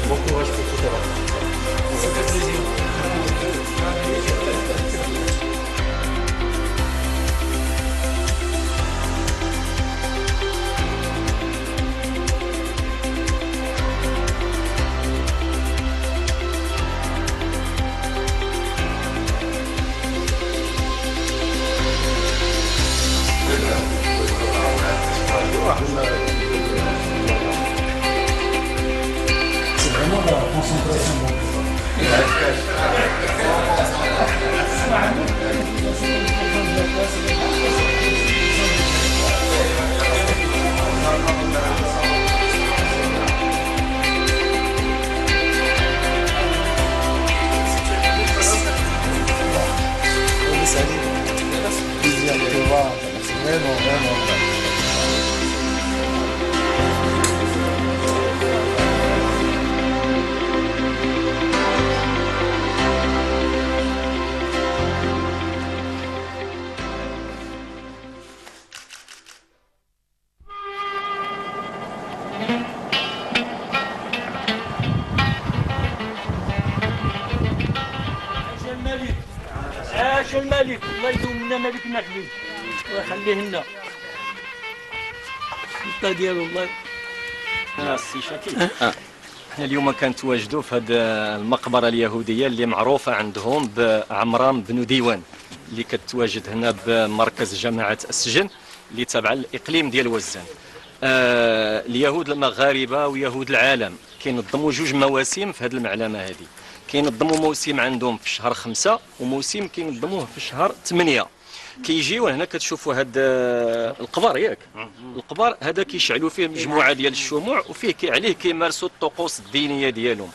Bon courage pour tout à l'heure. Ça fait plaisir. C'est vraiment la concentration. Plaisir de te voir, vraiment. عاش الملك، الله يدوم لنا ملكنا خليل ويخليه لنا. السلطة ديالو الله. السي شاكي. احنا اليوم كنتواجدوا في هذه المقبرة اليهودية اللي معروفة عندهم بعمران بن ديوان، اللي كتواجد هنا بمركز جماعة السجن اللي تابعة للإقليم ديال وزان. اليهود المغاربة ويهود العالم كينظموا جوج مواسم في هذه المعلمة هذه. كينظموا موسم عندهم في شهر 5 وموسم كينظموه في شهر 8. كيجيو هنا كتشوفوا هاد القبر ياك القبر هذا كيشعلوا فيه مجموعه ديال الشموع وفيه عليه كيمارسوا الطقوس الدينيه ديالهم.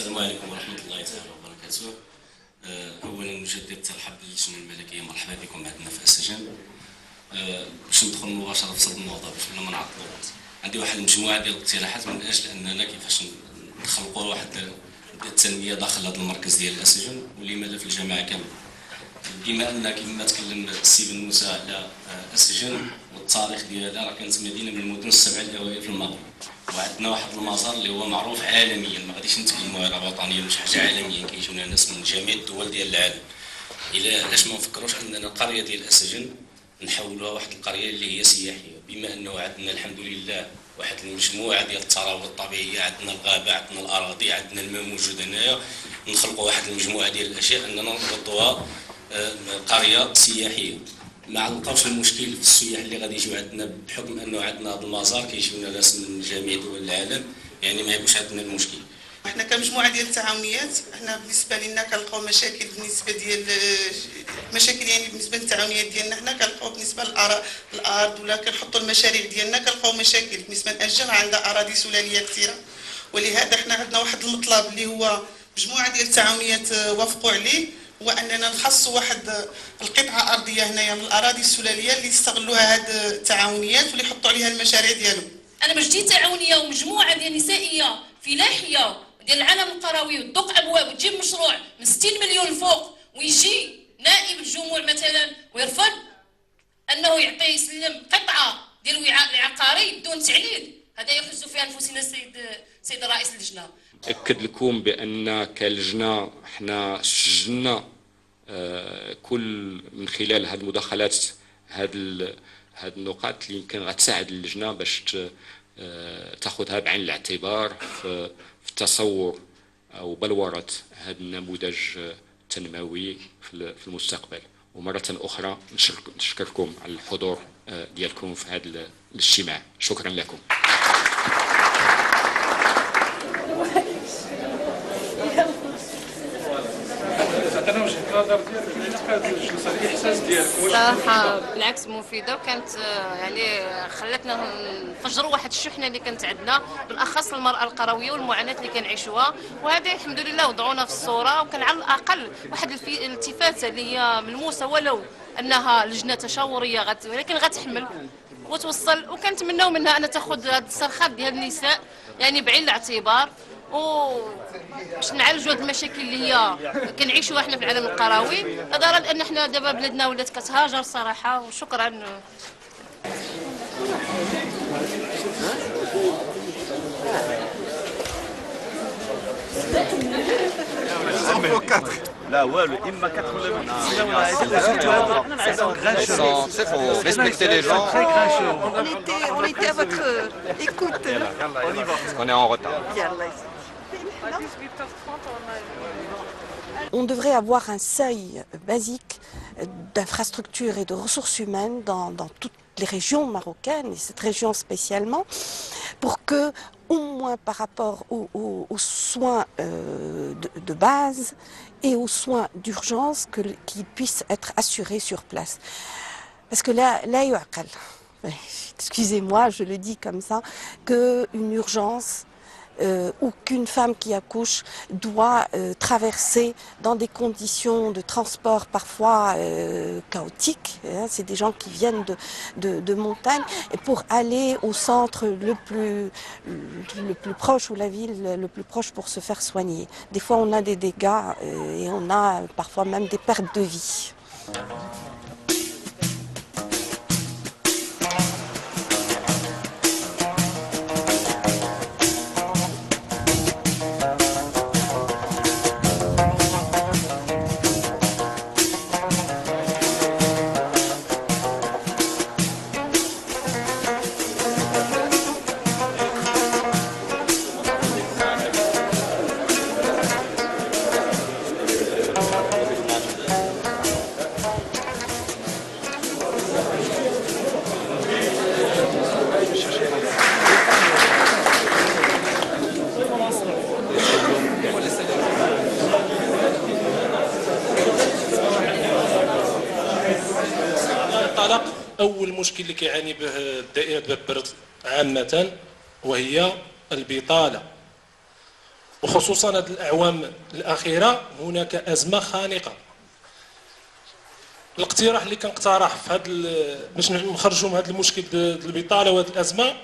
السلام عليكم ورحمة الله تعالى وبركاته. أولا نجدد ترحب باللجنة الملكية، مرحبا بكم عندنا في السجن. باش ندخل مباشرة في صلب الموضوع باش ما نعطلوا. عندي واحد المجموعة ديال الاقتراحات من أجل أننا كيفاش نخلقوا واحد التنمية داخل هذا المركز ديال السجن ولما لا في الجماعة كاملة. بما أن كما تكلم السي بن موسى على السجن والتاريخ ديالها، راه كانت مدينة من المدن السبع الأوائل في المغرب. وعندنا واحد المزار اللي هو معروف عالميا، ما غاديش نتكلموا على وطنيا مش حاجه عالميا، كيجونا ناس من جميع الدول ديال العالم. الا علاش ما نفكروش اننا القريه ديال السجن نحولوها واحد القريه اللي هي سياحيه، بما انه عندنا الحمد لله واحد المجموعه ديال الثروات الطبيعيه، عندنا الغابه، عندنا الاراضي، عندنا الماء موجود هنايا، نخلقوا واحد المجموعه ديال الاشياء اننا نربطوها قريه سياحيه. ما نلقاوش المشكل في السياح اللي غادي يجيو عندنا بحكم انه عندنا هذا المزار كيجيونا ناس من جميع دول العالم، يعني ما يبقاش عندنا المشكل. احنا كمجموعه ديال التعاونيات، احنا بالنسبه لنا كنلقاو مشاكل بالنسبه ديال مشاكل يعني بالنسبه للتعاونيات ديالنا، حنا كنلقاو بالنسبه للارض ولا كنحطوا المشاريع ديالنا كنلقاو مشاكل. بالنسبه للاشجار عندها اراضي سلاليه كثيره، ولهذا احنا عندنا واحد المطلب اللي هو مجموعه ديال التعاونيات وافقوا عليه، هو اننا نخصصوا واحد القطعه ارضيه هنايا من الاراضي السلاليه اللي يستغلوها هاد التعاونيات واللي يحطوا عليها المشاريع ديالهم. انا باش جيت تعاونيه ومجموعه ديال نسائيه فلاحيه ديال العالم القروي وتدق ابواب وتجيب مشروع من 60 مليون الفوق، ويجي نائب الجموع مثلا ويرفض انه يعطي يسلم قطعه ديال الوعاء العقاري بدون تعليل، هذا يحز في انفسنا السيد رئيس اللجنه. أكد لكم بأن كلجنة احنا سجلنا كل من خلال هذه المداخلات هذه النقاط اللي يمكن غتساعد اللجنة باش تاخذها بعين الاعتبار في تصور أو بلورة هذا النموذج التنموي في المستقبل. ومرة أخرى نشكركم على الحضور ديالكم في هذا الاجتماع. شكرا لكم. انا وجهه النظر ديالك في الاعتقاد الجلسه الاحساس ديالك صراحه بالعكس مفيده، وكانت يعني خلاتنا نفجروا واحد الشحنه اللي كانت عندنا بالاخص المراه القرويه والمعاناه اللي كنعيشوها، وهذا الحمد لله وضعونا في الصوره، وكان على الاقل واحد الالتفاته اللي هي ملموسه ولو انها لجنه تشاوريه ولكن غتحمل وتوصل. وكنتمناو منها ان تاخذ هذه الصرخات ديال النساء يعني بعين الاعتبار باش نعالجوا هذه المشاكل اللي هي كنعيشوها احنا في العالم القروي، لدرجه ان احنا دابا بلادنا ولات كتهاجر صراحه. وشكرا. لا والو اما 4 C'est faux, respectez les gens. On était à votre écoute. Parce qu'on est en retard. On devrait avoir un seuil basique d'infrastructures et de ressources humaines dans toutes les régions marocaines, et cette région spécialement, pour que, au moins par rapport aux soins de base et aux soins d'urgence, qu'ils puissent être assurés sur place. Parce que là, excusez-moi, je le dis comme ça, qu'une urgence ou qu'une femme qui accouche doit traverser dans des conditions de transport parfois chaotiques. C'est des gens qui viennent de montagne, et pour aller au centre le plus proche, ou la ville le plus proche pour se faire soigner. Des fois on a des dégâts et on a parfois même des pertes de vie. أول مشكل اللي كيعاني به دائرة باب برد عامة وهي البطالة. وخصوصا هذه الأعوام الأخيرة هناك أزمة خانقة. الاقتراح اللي كنقترح في باش نخرجوا من هذا المشكل ديال البطالة وهذه الأزمة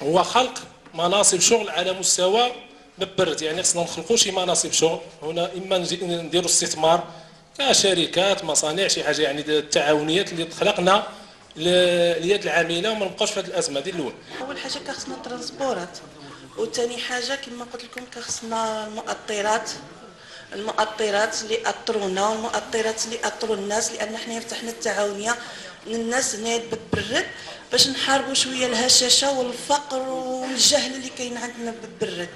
هو خلق مناصب شغل على مستوى مبرد. يعني خصنا نخلقوا شي مناصب شغل هنا، اما نديروا استثمار كشركات مصانع شي حاجه، يعني التعاونيات اللي تخلقنا اليد العامله وما نبقاوش في هذه الازمه. ديال الاول اول حاجه كخصنا الترانسبورات، وثاني حاجه كما قلت لكم كخصنا المؤطرات اللي اطرونا والمؤطرات اللي اطروا الناس، لان حنا فتحنا التعاونيه للناس هنا بالبرد باش نحاربوا شويه الهشاشه والفقر والجهل اللي كاين عندنا بالبرد.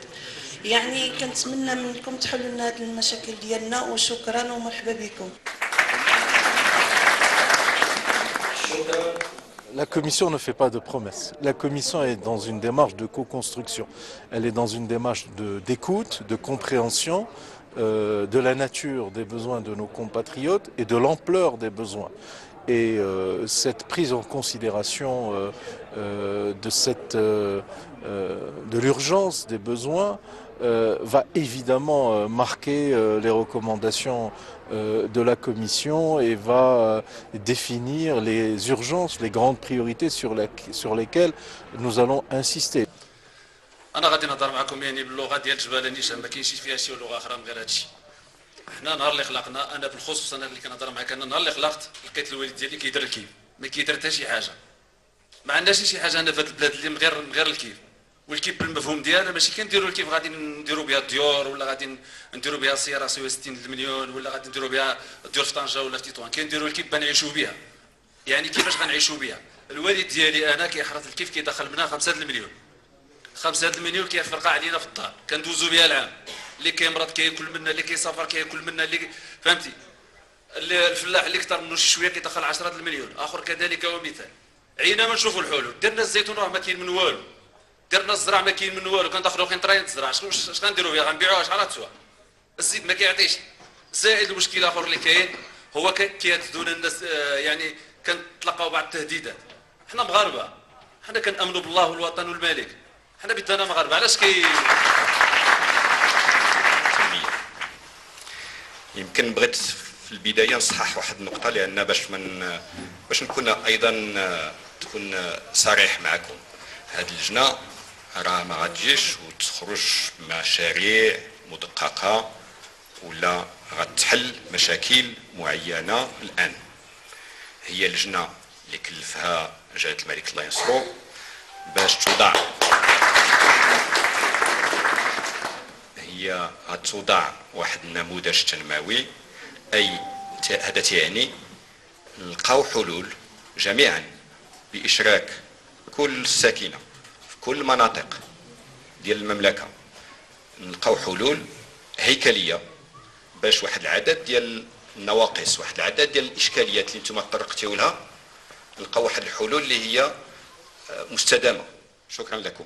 يعني كنتمنى منكم تحلوا لنا هذه المشاكل ديالنا، وشكرا ومرحبا بكم. La Commission ne fait pas de promesses. La Commission est dans une démarche de co-construction. Elle est dans une démarche d'écoute, de compréhension de la nature des besoins de nos compatriotes et de l'ampleur des besoins. Et cette prise en considération de l'urgence des besoins va évidemment marquer les recommandations de la Commission et va définir les urgences, les grandes priorités sur lesquelles nous allons insister. انا غادي نهضر معكم يعني باللغه ديال جبال نيشان، ما كاينش فيها شي لغه اخرى من غير هادشي. حنا نهار اللي خلقنا، انا بالخصوص انا اللي كنهضر معاك، انا نهار اللي خلقت لقيت الوالد ديالي كيدير الكيف، ما كيدير حتى شي حاجه. ما عندناش شي حاجه هنا في هذه البلاد اللي من غير الكيف. والكيف بالمفهوم ديالها ماشي كنديروا الكيف غادي نديروا بها الديور، ولا غادي نديروا بها سياره 60 مليون، ولا غادي نديروا بها الديور في طنجه ولا في تطوان. كنديروا الكيف بنعيشوا بها. يعني كيفاش غنعيشوا بها؟ الوالد ديالي انا كيحرث الكيف كيدخل منها 5 المليون. 5 المليون كيفرقع علينا في الدار، كندوزوا بها العام. اللي كيمرض كياكل منا، اللي كيسافر كياكل منا، اللي فهمتي؟ الفلاح اللي كثر منه شي شويه كيدخل 10 المليون، اخر كذلك ومثال. عينا ما نشوفوا الحلول. درنا الزيتون راه ما كاين من والو. درنا الزرع ما كاين من والو، كندخلوا قنطرين الزرع، اش غنديروا بها؟ غنبيعوها شحال غتسوى؟ الزيت ما كيعطيش. زائد المشكل الاخر اللي كاين هو كيهددونا الناس، يعني كنتلقاو بعض التهديدات. حنا مغاربه، حنا كنامنوا بالله والوطن والملك، حنا بدنا مغاربه. علاش يمكن بغيت في البدايه نصحح واحد النقطه، لان باش نكون ايضا تكون صريح معكم. هذه اللجنه راه ما غتجيش وتخرج مشاريع مدققه ولا غتحل مشاكل معينه الان. هي لجنه اللي كلفها جلاله الملك الله ينصرو باش توضع، هي غتوضع واحد النموذج تنموي. اي هذا تعني نلقاو حلول جميعا باشراك كل الساكنه في كل المناطق ديال المملكه، نلقاو حلول هيكليه باش واحد العدد ديال النواقص، واحد العدد ديال الاشكاليات اللي نتوما طرقتيو لها، نلقاو واحد الحلول اللي هي مستدامه. شكرا لكم.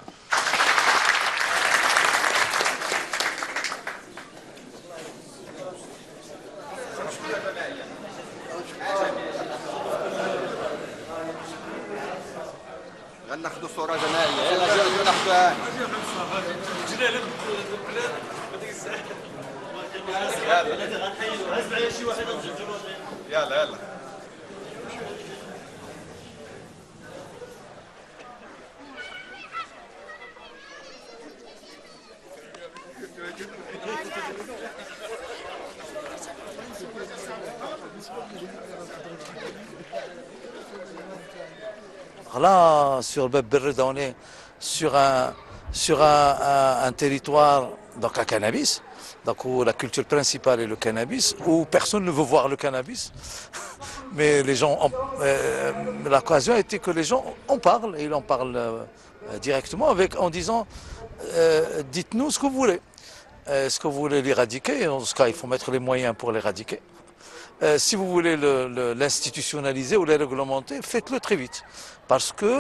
غناخذوا صوره جماعيه. يلا جاوبوا ناخذوها. يلا يلا. Là, sur Berred, on est sur un territoire donc à cannabis, donc où la culture principale est le cannabis, où personne ne veut voir le cannabis. Mais les gens, l'occasion a été que les gens en parlent, et ils en parlent directement en disant dites-nous ce que vous voulez. Est-ce que vous voulez l'éradiquer? Dans ce cas, il faut mettre les moyens pour l'éradiquer. Si vous voulez l'institutionnaliser ou le réglementer, faites-le très vite. Parce que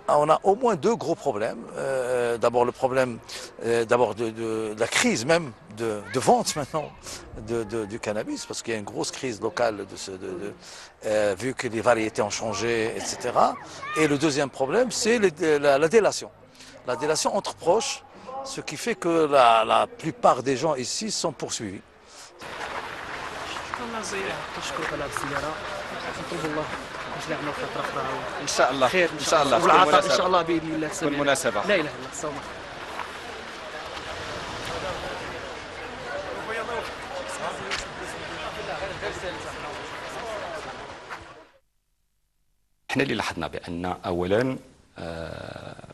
on a au moins deux gros problèmes. D'abord le problème de la crise même de vente maintenant du cannabis, parce qu'il y a une grosse crise locale vu que les variétés ont changé, etc. Et le deuxième problème, c'est la délation. La délation entre proches Ce qui fait que la plupart des gens ici sont poursuivis. ان شاء الله خير ان شاء الله والعطاء ان شاء الله باذن الله تكون مناسبه. لا اله الا الله الصوم. احنا اللي لاحظنا بان اولا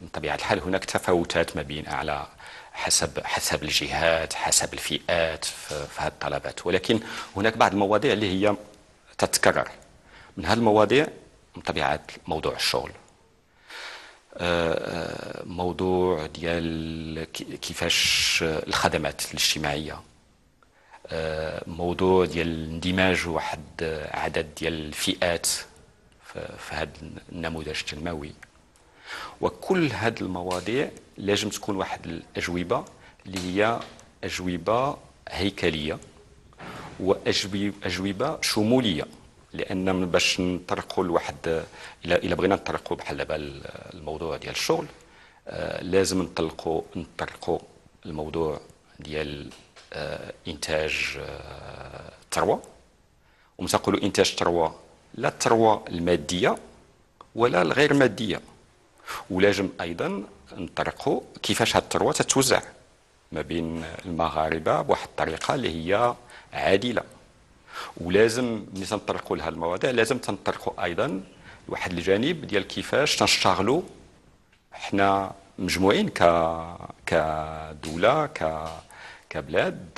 من طبيعه الحال هناك تفاوتات ما بين على حسب الجهات، حسب الفئات في هذه الطلبات، ولكن هناك بعض المواضيع اللي هي تتكرر. من هذه المواضيع من طبيعه موضوع الشغل، موضوع ديال كيفاش الخدمات الاجتماعيه، موضوع ديال اندماج واحد عدد ديال الفئات في هذا النموذج التنموي. وكل هذه المواضيع لازم تكون واحد الأجوبة اللي هي أجوبة هيكلية وأجوبة شمولية، لأن باش نطرقوا لواحد إلا بغينا نطرقوا بحال دابا الموضوع ديال الشغل، لازم نطرقوا الموضوع ديال إنتاج الثروة. ومتى نقولوا إنتاج الثروة، لا الثروة المادية ولا الغير مادية، ولازم أيضا نطرقوا كيفاش هذه الثروة تتوزع ما بين المغاربة بواحد الطريقة اللي هي عادلة. ولازم ملي تنطرقوا لهذه المواضيع لازم تنطرقوا أيضا لواحد الجانب ديال كيفاش تنشتغلوا حنا مجموعين كدولة كبلاد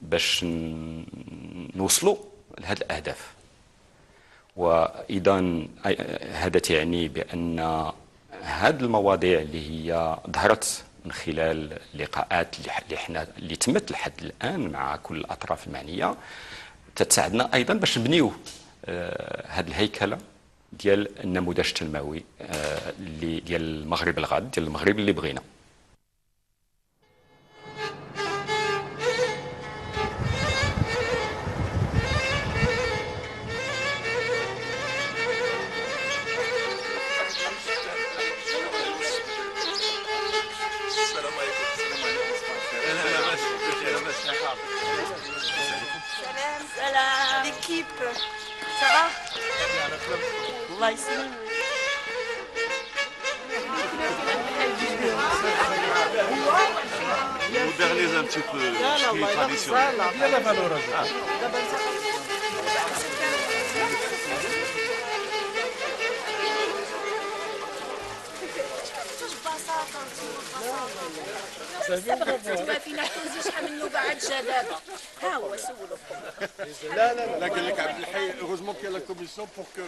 باش نوصلوا لهذه الأهداف. وإذا هذا تعني بأن هذه المواضيع اللي هي ظهرت من خلال اللقاءات اللي تمت لحد الآن مع كل الأطراف المعنية تتساعدنا أيضا باش نبنيو هذه الهيكلة ديال النموذج التنموي اللي ديال المغرب الغد، ديال المغرب اللي بغينا. سلام ليكيب سافا الله يسلمك. Modernise un petit peu ce qui est traditionnel. Bien la valoriser. تبقى فينا كنزي شحال من نوبه عاد جا دابا ها هو سولو. لا لا لا قال لك عبد الحي heureusement qu'il y a la commission pour que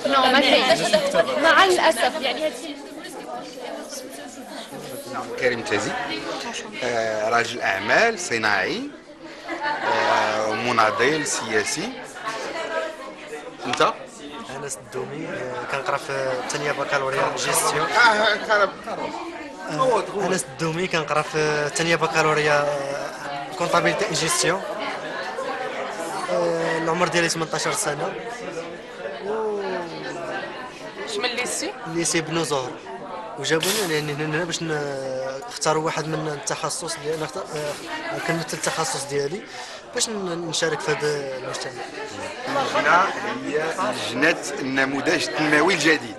ما فايداش مع الاسف يعني هذه. كريم تازي، راجل اعمال صناعي، مناضل سياسي. انت؟ انس الدومي، كنقرا في الثانيه بكالوريا جيستيون. انس الدومي كنقرا في الثانيه بكالوريا كونطابيلتي جيستيون. العمر ديالي 18 سنه. من الليسي؟ الليسي بنو زهر، وجابوني يعني هنا باش نختاروا واحد من التخصص ديالي، كنمثل التخصص ديالي باش نشارك في هذا المجتمع. اللجنة هي لجنة النموذج التنموي الجديد.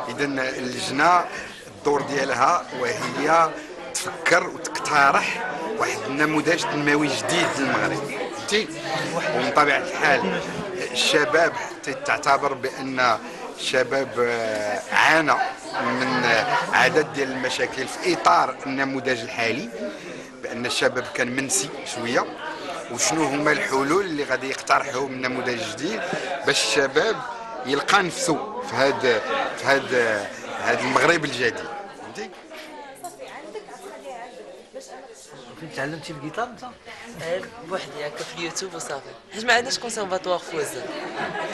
إذا اللجنة الدور ديالها وهي تفكر وتقترح واحد النموذج تنموي جديد للمغرب. فهمتي؟ ومن طبيعة الحال الشباب تعتبر بأن الشباب عانى من عدد ديال المشاكل في اطار النموذج الحالي، بان الشباب كان منسي شويه. وشنو هما الحلول اللي غادي يقترحوا من النموذج الجديد باش الشباب يلقى نفسه في هذا المغرب الجديد. فهمتي؟ فين تعلمتي الجيتار انت؟ بوحدي هكا في اليوتيوب وصافي حيت ما عندناش كونسيرفاتوار في وزن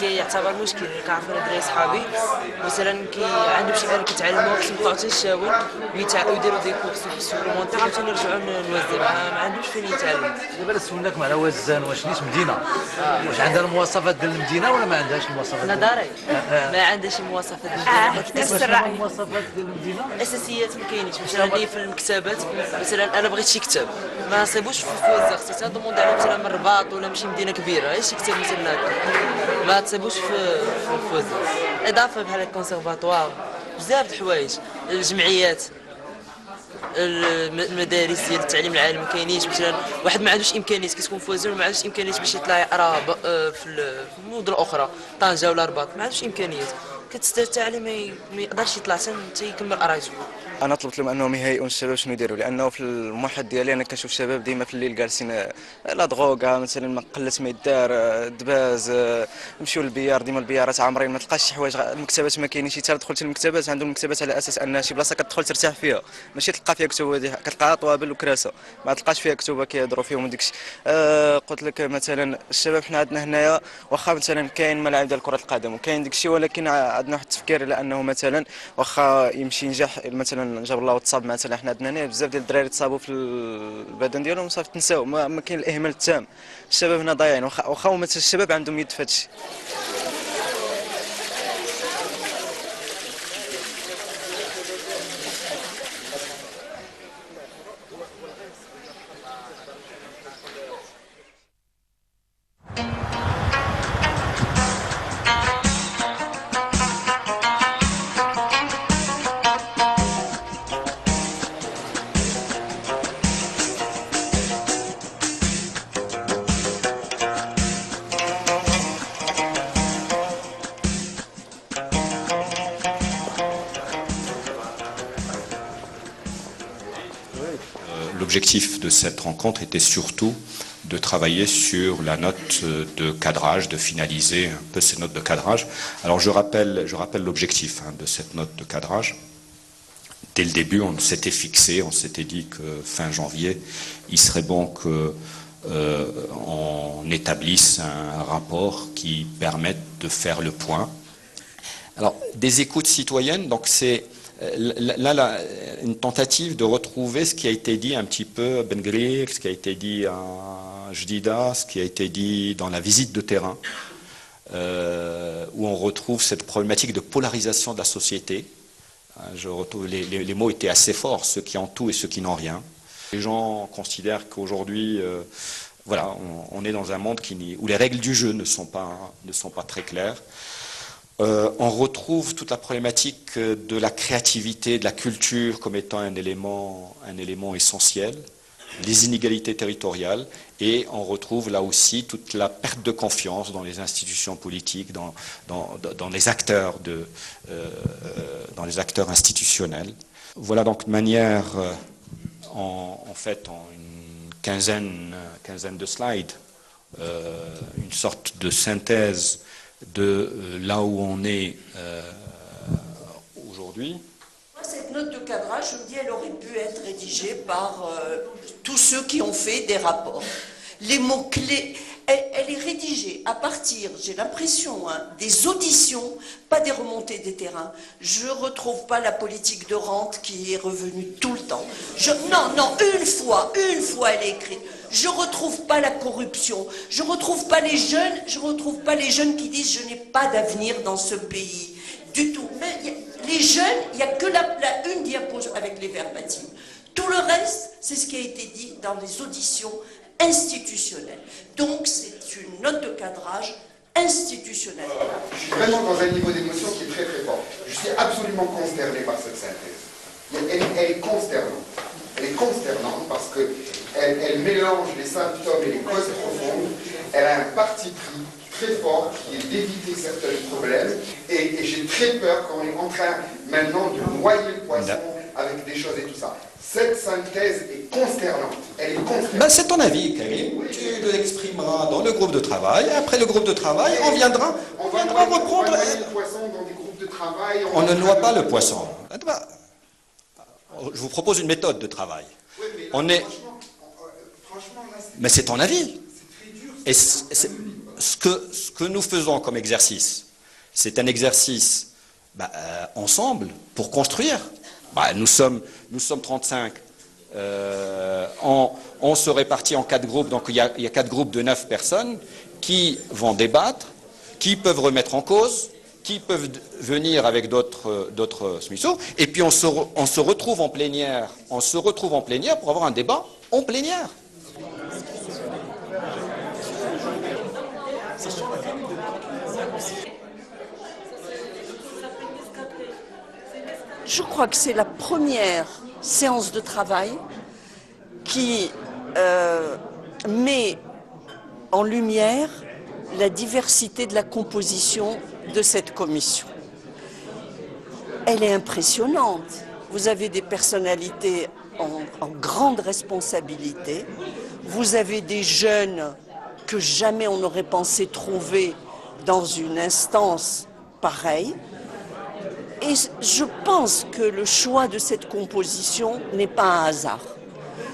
كيعتبر مشكل كنعرف انا دراري صحابي مثلا عندهم شي آلة كيتعلموها خصهم يطلعوا حتى للشاون ويديروا دي كورس سوبليمونتير حتى نرجعوا نوزن ما عندهمش فين يتعلم. دابا سولناكم على وزان واش نيت مدينه واش عندها المواصفات ديال المدينه ولا ما عندهاش المواصفات؟ انا داري ما عندهاش المواصفات ديال المدينه. نفس الرأي. المواصفات ديال المدينه الاساسيات ما كاينينش مثلا اللي في المكتبات مثلا انا بغيت شي كتاب ما صيبوش في وزه خصني تنضموند عليه مثلا من الرباط ولا من شي مدينه كبيره شي كتاب مثلا هكا ما تصيبوش في وزه. اضافه بحال الكونسيرفاتوار بزاف د الحوايج الجمعيات المدارس ديال التعليم العالي ما كاينينش مثلا واحد ما عندوش امكانيات كتكون في وزير ما عندوش امكانيات باش يطلع يقرا في المدن الاخرى طنجه ولا الرباط ما عندوش امكانيات كتستمتع عليه ما يقدرش يطلع حتى يكمل قرايته. انا طلبت لهم انهم يهيئوا الشباب شنو يديروا لانه في الموحد ديالي انا كنشوف الشباب ديما في الليل جالسين لا دغوكا مثلا ما قلت ما يدار دباز نمشيو للبيار ديما البيارات عامرين ما تلقاش شي حوايج المكتبات ما كاينينش حتى دخلت المكتبات عندهم المكتبات على اساس انها شي بلاصه كتدخل ترتاح فيها ماشي تلقى فيها كتب كتلقى طوابل وكراسه ما تلقاش فيها كتب كيهضروا فيهم وداكشي. قلت لك مثلا الشباب حنا عندنا هنايا واخا مثلا كاين ملاعب ديال كره القدم وكاين داكشي ولكن عندنا واحد التفكير لانه مثلا واخا يمشي ينجح مثلا جاب الله وتصاب مثلا حنا عندنا هنا بزاف ديال الدراري تصابوا في البدن ديالهم صافي تنساو ما كاين الاهمال التام. الشباب هنا ضايعين واخا مثلا الشباب عندهم يد في هادشي. L'objectif de cette rencontre était surtout de travailler sur la note de cadrage, de finaliser un peu ces notes de cadrage. Alors je rappelle l'objectif de cette note de cadrage. Dès le début, on s'était fixé, on s'était dit que fin janvier, il serait bon que on établisse un rapport qui permette de faire le point. Alors, des écoutes citoyennes, donc c'est là, une tentative de retrouver ce qui a été dit un petit peu à Ben Grir, ce qui a été dit à Jdida, ce qui a été dit dans la visite de terrain, où on retrouve cette problématique de polarisation de la société. Je retrouve, les mots étaient assez forts, ceux qui ont tout et ceux qui n'ont rien. Les gens considèrent qu'aujourd'hui, voilà, on est dans un monde où les règles du jeu ne sont pas très claires. On retrouve toute la problématique de la créativité, de la culture comme étant un élément essentiel, les inégalités territoriales, et on retrouve là aussi toute la perte de confiance dans les institutions politiques, dans les acteurs dans les acteurs institutionnels. Voilà donc de manière, en fait, en une quinzaine de slides, une sorte de synthèse de là où on est aujourd'hui. Cette note de cadrage, je me dis, elle aurait pu être rédigée par tous ceux qui ont fait des rapports. Les mots-clés, elle est rédigée à partir, j'ai l'impression, des auditions, pas des remontées des terrains. Je ne retrouve pas la politique de rente qui est revenue tout le temps. Non, une fois elle est écrite. Je ne retrouve pas la corruption, je ne retrouve pas les jeunes qui disent je n'ai pas d'avenir dans ce pays, du tout. Mais les jeunes, il n'y a que une diapo avec les verbatims. Tout le reste, c'est ce qui a été dit dans les auditions institutionnelles. Donc c'est une note de cadrage institutionnelle. Je suis vraiment dans un niveau d'émotion qui est très très fort. Je suis absolument consterné par cette synthèse. Elle est consternante. Elle est consternante parce qu'elle mélange les symptômes et les causes profondes. Elle a un parti pris très fort qui est d'éviter certains problèmes. Et j'ai très peur qu'on est en train maintenant de noyer le poisson avec des choses et tout ça. Cette synthèse est consternante. Elle est consternante. Ben, c'est ton avis, Karim. Oui. Tu l'exprimeras dans le groupe de travail. Après le groupe de travail, on viendra reprendre. On va noyer le poisson dans des groupes de travail. On ne noie pas le poisson. Je vous propose une méthode de travail. Oui, mais Mais c'est ton avis. Et ce que nous faisons comme exercice, c'est un exercice ensemble pour construire. Nous sommes 35. On se répartit en 4 groupes, donc il y a 4 groupes de 9 personnes qui vont débattre, qui peuvent remettre en cause, qui peuvent venir avec d'autres smissos, et puis on se retrouve en plénière. On se retrouve en plénière pour avoir un débat en plénière. Je crois que c'est la première séance de travail qui met en lumière la diversité de la composition de cette commission. Elle est impressionnante. Vous avez des personnalités en grande responsabilité. Vous avez des jeunes que jamais on n'aurait pensé trouver dans une instance pareille. Et je pense que le choix de cette composition n'est pas un hasard.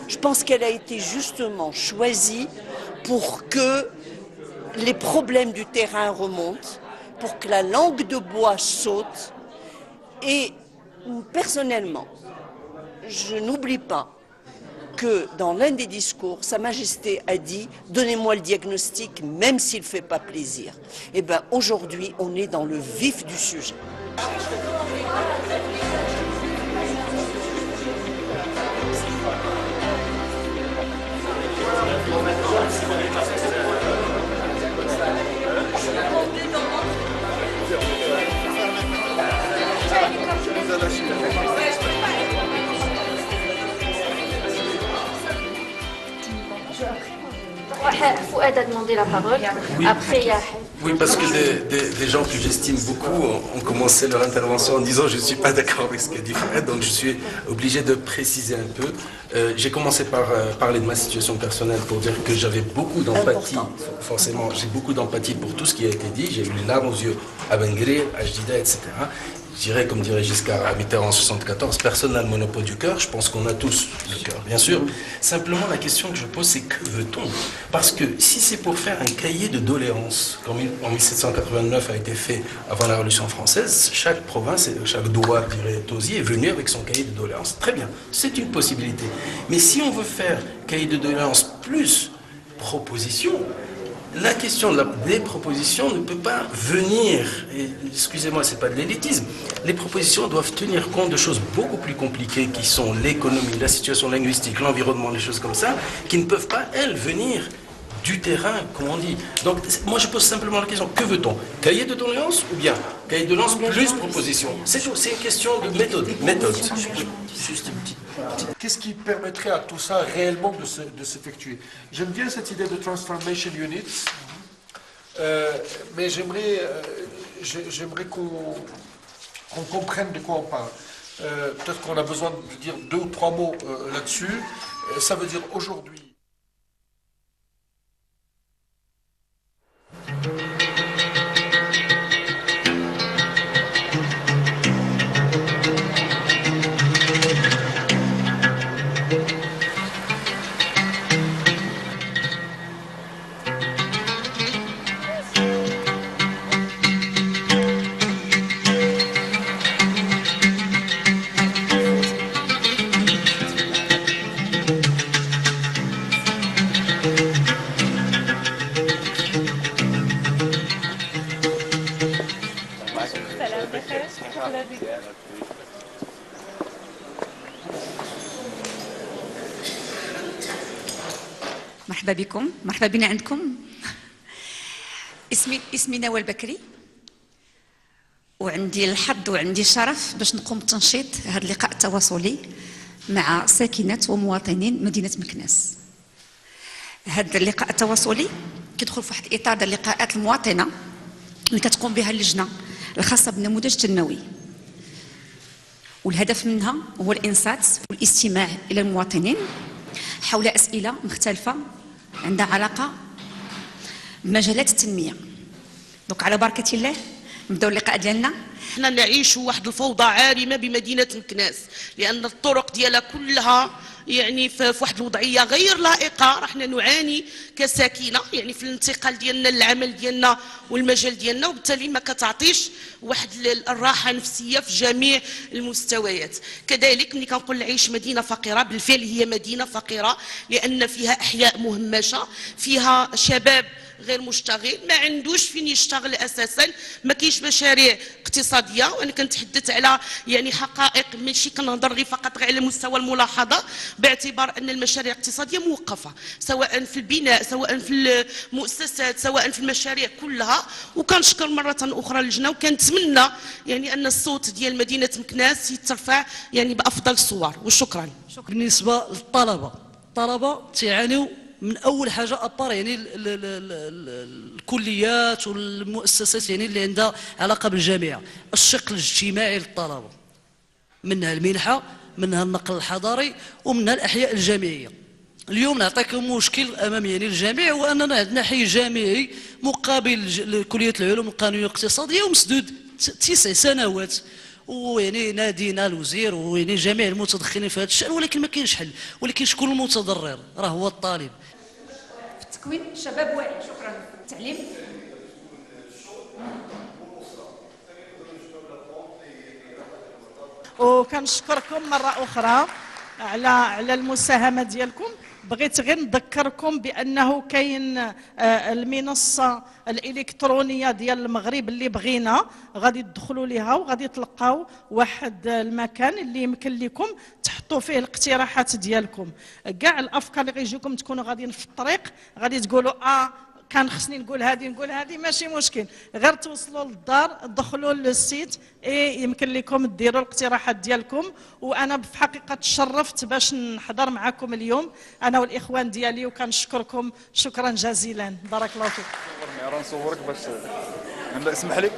Je pense qu'elle a été justement choisie pour que les problèmes du terrain remontent, pour que la langue de bois saute. Et personnellement, je n'oublie pas que dans l'un des discours, Sa Majesté a dit « Donnez-moi le diagnostic, même s'il ne fait pas plaisir ». Eh bien, aujourd'hui, on est dans le vif du sujet. Fouad a demandé la parole. Oui. Après, il y a... Oui, parce que des gens que j'estime beaucoup ont commencé leur intervention en disant « je ne suis pas d'accord avec ce qu'a dit Fouad », donc je suis obligé de préciser un peu. J'ai commencé par parler de ma situation personnelle pour dire que j'avais beaucoup d'empathie, forcément, j'ai beaucoup d'empathie pour tout ce qui a été dit. J'ai eu les larmes aux yeux à Benguir, à Jdida, etc. Je dirais, comme dirait Giscard à Mitterrand en 1974, personne n'a le monopole du cœur. Je pense qu'on a tous le cœur, bien sûr. Simplement, la question que je pose, c'est que veut-on? Parce que si c'est pour faire un cahier de doléances, comme en 1789 a été fait avant la Révolution française, chaque province, chaque doigt, dirait Tauzier, est venu avec son cahier de doléances. Très bien, c'est une possibilité. Mais si on veut faire cahier de doléances plus proposition, la question des propositions ne peut pas venir, excusez-moi, c'est pas de l'élitisme, les propositions doivent tenir compte de choses beaucoup plus compliquées qui sont l'économie, la situation linguistique, l'environnement, les choses comme ça, qui ne peuvent pas, elles, venir du terrain, comme on dit. Donc, moi, je pose simplement la question, que veut-on? Cahier de doléances ou bien cahier de doléances plus proposition? C'est une question de méthode. Juste une petite. Qu'est-ce qui permettrait à tout ça réellement de s'effectuer? J'aime bien cette idée de transformation units, mais j'aimerais qu'on comprenne de quoi on parle. Peut-être qu'on a besoin de dire 2 ou 3 mots là-dessus. Ça veut dire aujourd'hui. مرحبا بكم، مرحبا بنا عندكم. اسمي نوال بكري، وعندي الحظ وعندي الشرف باش نقوم بتنشيط هذا اللقاء التواصلي مع ساكنة ومواطنين مدينة مكناس. هذا اللقاء التواصلي كيدخل في واحد الإطار ديال اللقاءات المواطنة اللي كتقوم بها اللجنة الخاصة بالنموذج التنموي. والهدف منها هو الإنصات والاستماع إلى المواطنين حول أسئلة مختلفة عندها علاقة بمجالات التنمية. دونك على بركة الله نبداو اللقاء ديالنا. احنا نعيش واحد الفوضى عارمة بمدينة مكناس، لأن الطرق ديالها كلها يعني في واحد الوضعيه غير لائقه، راحنا نعاني كساكنه يعني في الانتقال ديالنا للعمل ديالنا والمجال ديالنا، وبالتالي ما كتعطيش واحد الراحه نفسيه في جميع المستويات. كذلك ملي كنقول العيش مدينه فقيره، بالفعل هي مدينه فقيره لان فيها احياء مهمشه، فيها شباب غير مشتغل ما عندوش فين يشتغل اساسا، ما كاينش مشاريع اقتصاديه. وانا كنتحدث على يعني حقائق، ماشي كنهضر غير فقط على مستوى الملاحظه، باعتبار ان المشاريع الاقتصاديه موقفه سواء في البناء سواء في المؤسسات سواء في المشاريع كلها. وكنشكر مره اخرى اللجنه، وكنتمنى يعني ان الصوت ديال مدينه مكناس يترفع يعني بافضل الصور. وشكرا. بالنسبه للطلبه، الطلبه تعانيوا من اول حاجه ابار يعني الكليات والمؤسسات يعني اللي عندها علاقه بالجامعه، الشق الاجتماعي للطلبه، منها المنحه، منها النقل الحضاري، ومنها الاحياء الجامعيه. اليوم نعطيكم مشكل امام يعني الجامع، هو اننا عندنا حي جامعي مقابل كليه العلوم القانونيه والاقتصاديه ومسدود 9 سنوات، ويعني نادينا الوزير ويعني جميع المتدخلين في هذا الشان، ولكن ما كاينش حل. ولكن شكون المتضرر؟ راه هو الطالب. التكوين شباب واعي. شكرا. التعليم. وكنشكركم مرة أخرى على المساهمة ديالكم. بغيت غير نذكركم بأنه كاين المنصة الإلكترونية ديال المغرب اللي بغينا غادي تدخلوا ليها وغادي تلقاو واحد المكان اللي يمكن لكم تحطوا فيه الاقتراحات ديالكم. كاع الأفكار اللي غيجيكم تكونوا غاديين في الطريق غادي تقولوا كان خصني نقول هذه ماشي مشكل، غير توصلوا للدار دخلوا للسيت يمكن لكم ديروا الاقتراحات ديالكم. وانا في حقيقه تشرفت باش نحضر معكم اليوم انا والاخوان ديالي، وكنشكركم شكرا جزيلا. بارك الله فيك. نصورك باش اسمح لي.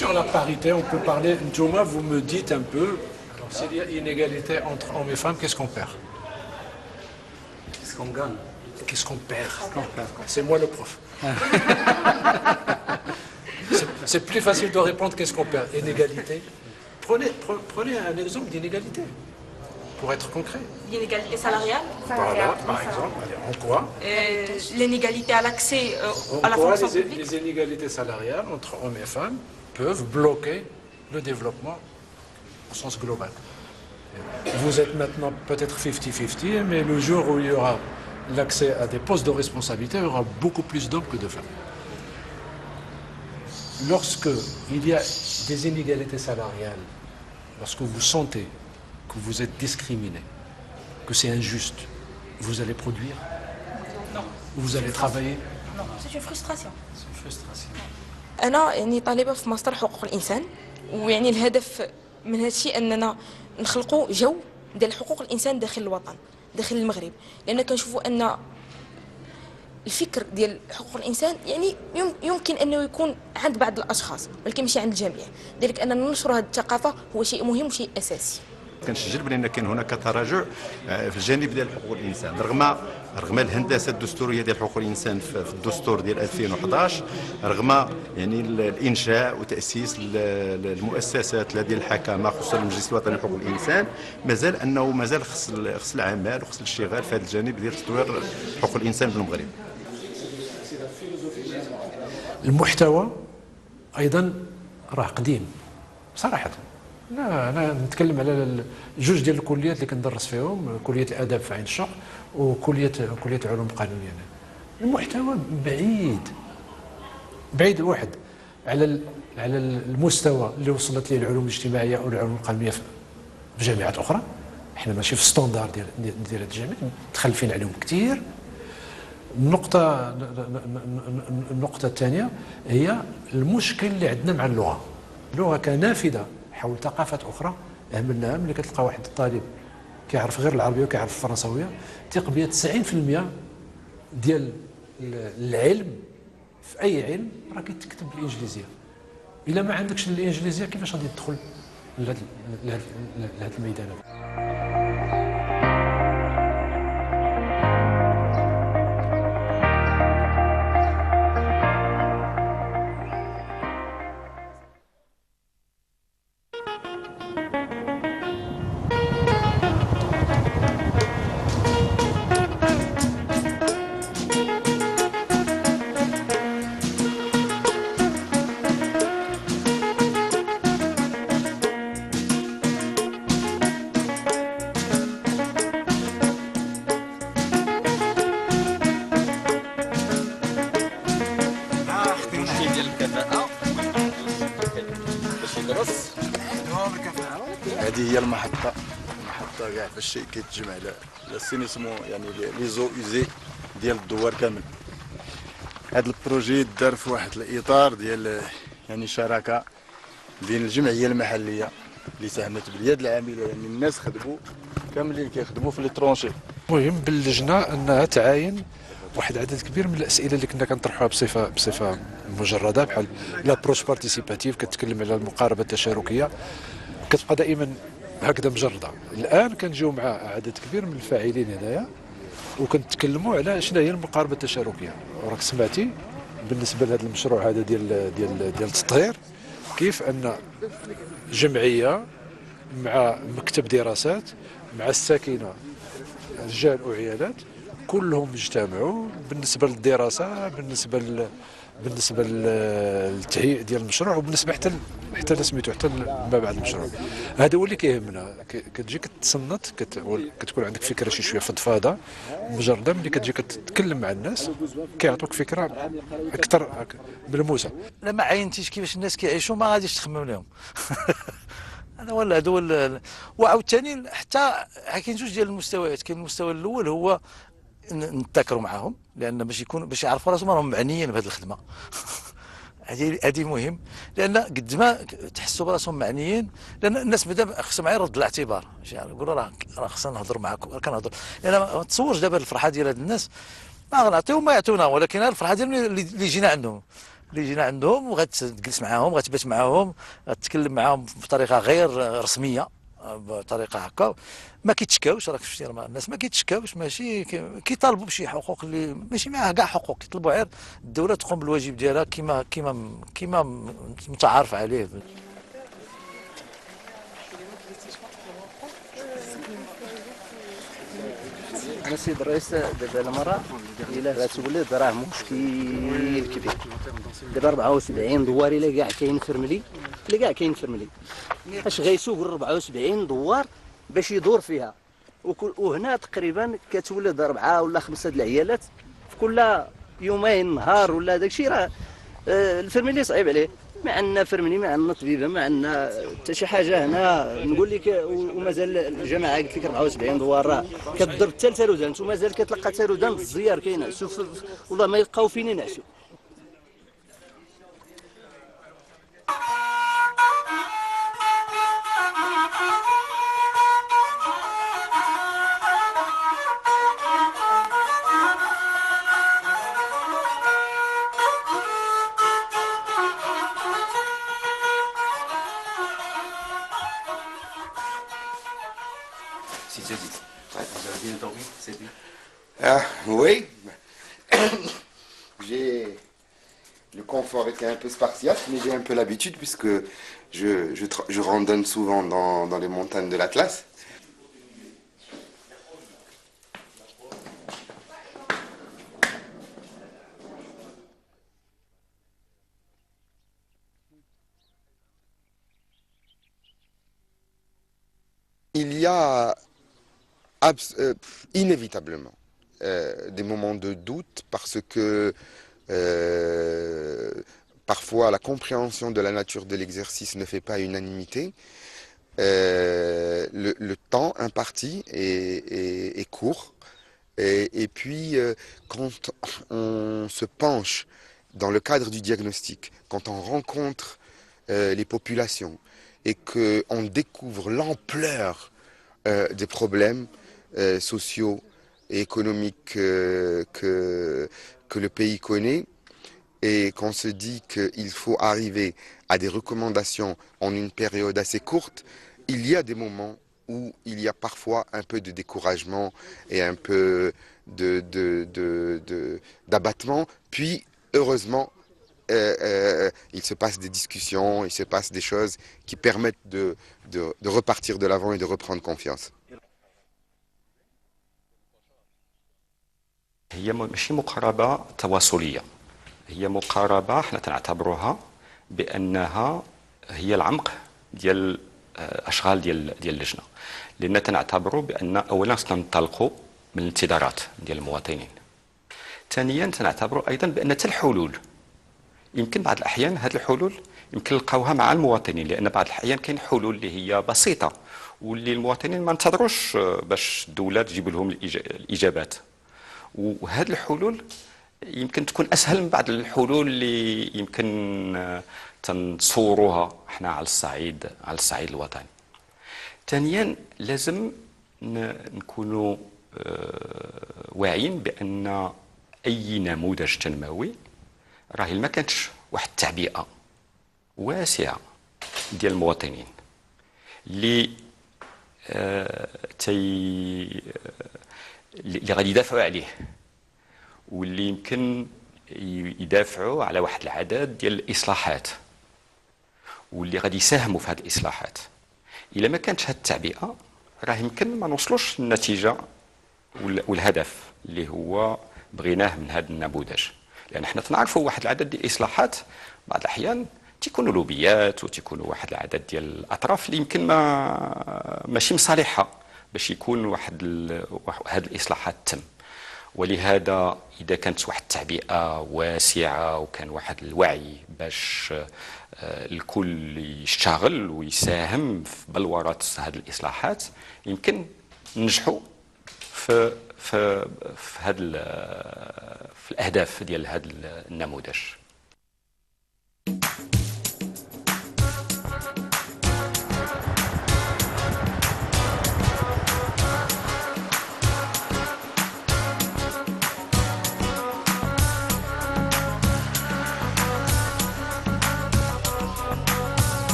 Sur la parité, on peut parler. Njoma, vous me dites un peu, s'il y a inégalité entre hommes et femmes, qu'est-ce qu'on perd? Qu'est-ce qu'on gagne? Qu'est-ce qu'on perd? C'est moi le prof. C'est plus facile de répondre qu'est-ce qu'on perd. Inégalité. Prenez un exemple d'inégalité, pour être concret. L'inégalité salariale. Voilà, par exemple. En quoi? L'inégalité à l'accès à la En quoi fonction publique. les inégalités salariales entre hommes et femmes peuvent bloquer le développement au sens global. Vous êtes maintenant peut-être 50-50, mais le jour où il y aura l'accès à des postes de responsabilité, il y aura beaucoup plus d'hommes que de femmes. Lorsque il y a des inégalités salariales, lorsque vous sentez que vous êtes discriminé, que c'est injuste, vous allez produire? Non. Vous allez travailler? Non, c'est une frustration. C'est une frustration. أنا يعني طالبة في ماستر حقوق الإنسان، ويعني الهدف من هذا الشيء أننا نخلقوا جو ديال حقوق الإنسان داخل الوطن داخل المغرب، لأن كنشوفوا أن الفكر ديال حقوق الإنسان يعني يمكن أنه يكون عند بعض الأشخاص ولكن ماشي عند الجميع، لذلك أن ننشر هذه الثقافة هو شيء مهم وشيء أساسي. كنشجع بان كاين هناك تراجع في الجانب ديال حقوق الانسان رغم الهندسه الدستوريه ديال حقوق الانسان في الدستور ديال 2011، رغم يعني الانشاء وتاسيس المؤسسات ديال الحكامه خصوصا المجلس الوطني لحقوق الانسان، مازال خص العمل وخص الاشتغال في هذا الجانب ديال تطوير حقوق الانسان في المغرب. المحتوى ايضا راه قديم صراحه. لا انا نتكلم على جوج ديال الكليات اللي كندرس فيهم، كليه الاداب في عين الشق وكليه علوم قانونيه. المحتوى بعيد الواحد على المستوى اللي وصلت ليه العلوم الاجتماعيه او العلوم القانونيه في جامعات اخرى. احنا ماشي في ستاندار ديال الجامعه، متخلفين عليهم كثير. النقطه الثانيه هي المشكل اللي عندنا مع اللغه كنافذه حول ثقافات اخرى. ملي كتلقى واحد الطالب كيعرف غير العربيه وكيعرف الفرنساويه تيق بلي 90% ديال العلم في اي علم راه كيتكتب بالانجليزيه. الا ما عندكش الانجليزيه كيفاش غادي تدخل لهذا الميدان هذا؟ هذه هي المحطة كاع باش كيتجمع لاسينيسمون يعني لي زو اوزي ديال الدوار كامل. هذا البروجي دار في واحد الاطار ديال يعني شراكة بين الجمعية المحلية اللي ساهمت باليد العاملة، يعني الناس خدموا كاملين كيخدموا في لي ترونشي. المهم باللجنة انها تعاين واحد عدد كبير من الاسئله اللي كنا كنطرحوها بصفه مجرده، بحال لابروش بارتيسيباتيف كتكلم على المقاربه التشاركيه، كتبقى دائما هكذا مجرده. الان كنجيو مع عدد كبير من الفاعلين هنايا وكنتكلموا على شنو هي المقاربه التشاركيه. وراك سمعتي بالنسبه لهذا المشروع هذا ديال التطهير كيف ان جمعيه مع مكتب دراسات مع الساكنه رجال وعيالات كلهم اجتمعوا بالنسبه للدراسه، بالنسبه للتهيئ ديال المشروع، وبالنسبه حتى سميتو حتى ما بعد المشروع. هذا هو اللي كيهمنا. كتجي كتصنت كتكون عندك فكره شي شويه فضفاضه مجرده، ملي كتجي كتتكلم مع الناس كيعطوك فكره اكثر ملموسه. لا ما عينتيش كيفاش الناس كيعيشوا ما غاديش تخمم لهم. هذا هو وعاوتاني حتى كاين جوج ديال المستويات. كاين المستوى الاول هو نتذاكروا معاهم، لان باش يعرفوا راسهم راهم معنيين بهذه الخدمه. هذه مهم، لان قد ما تحسوا براسهم معنيين، لان الناس مادام خصهم يرد الاعتبار، يقولوا راه خصنا نهضروا معاكم كنهضر. لان ما تصورش دابا الفرحه ديال هاد الناس ما غنعطيوهم ما يعطونا، ولكن الفرحه ديال اللي جينا عندهم وغتجلس معاهم غتبات معاهم غتكلم معاهم بطريقه غير رسميه، بطريقه هكا ما كيتشكاوش. راك شفتي الناس ما كيتشكاوش، ماشي كيطالبوا بشي حقوق اللي ماشي معاها كاع حقوق، كيطلبوا غير الدوله تقوم بالواجب ديالها كما متعارف عليه. انا السيد الرئيس دابا المره الا غتولد راه مشكل كبير. دابا 74 دوار الا كاع كاين فرملي، اش غيسوق 74 دوار باش يدور فيها، وهنا تقريبا كتولد 4 ولا 5 د العيالات في كل يومين نهار ولا داكشي. راه الفرملي صعيب عليه، ما عندنا فرملي، ما عندنا طبيبه، ما عندنا حتى شي حاجه هنا. نقول لك ومازال الجماعه قلت لك 74 دوار راه كتضرب حتى التالوزان، ومازال كتلقى تالوزان بالزيار كاينه. شوف والله ما يلقاو فين ينعسوا. Ah, oui. Le confort était un peu spartiate, mais j'ai un peu l'habitude puisque je randonne souvent dans les montagnes de l'Atlas. Il y a inévitablement des moments de doute parce que parfois la compréhension de la nature de l'exercice ne fait pas unanimité. Le temps imparti est court et puis quand on se penche dans le cadre du diagnostic, quand on rencontre les populations et qu'on découvre l'ampleur des problèmes sociaux et économiques que le pays connaît, et qu'on se dit qu'il faut arriver à des recommandations en une période assez courte, il y a des moments où il y a parfois un peu de découragement et un peu d'abattement. Puis, heureusement, il se passe des discussions, il se passe des choses qui permettent de repartir de l'avant et de reprendre confiance. هي ماشي مقاربة تواصلية، هي مقاربة حنا تنعتبروها بأنها هي العمق ديال أشغال ديال اللجنة، لأن تنعتبروا بأن أولا سننطلقوا من الانتظارات ديال المواطنين. ثانيا تنعتبروا أيضا بأن حتى الحلول يمكن بعض الأحيان هذه الحلول يمكن نلقاوها مع المواطنين، لأن بعض الأحيان كاين حلول اللي هي بسيطة واللي المواطنين ما انتظروش باش الدولة تجيب لهم الإجابات، وهذه الحلول يمكن تكون اسهل من بعض الحلول اللي يمكن تنصوروها احنا على الصعيد الوطني. ثانيا لازم نكونوا واعيين بان اي نموذج تنموي راهي ما كانتش واحد التعبئه واسعه ديال المواطنين اللي اللي غادي يدافعوا عليه، واللي يمكن يدافعوا على واحد العدد ديال الاصلاحات، واللي غادي يساهموا في هذه الاصلاحات. الا ما كانتش هذه التعبئه راه يمكن ما نوصلوش للنتيجه والهدف اللي هو بغيناه من هذا النموذج، لان حنا تنعرفوا واحد العدد ديال الاصلاحات بعض الاحيان تيكونوا لوبيات وتيكونوا واحد العدد ديال الاطراف اللي يمكن ماشي مصالحها باش يكون هذه الاصلاحات تم. ولهذا اذا كانت واحد التعبئه واسعه وكان واحد الوعي باش الكل يشتغل ويساهم في بلوره هذه الاصلاحات يمكن ننجحوا في الاهداف ديال هذا النموذج.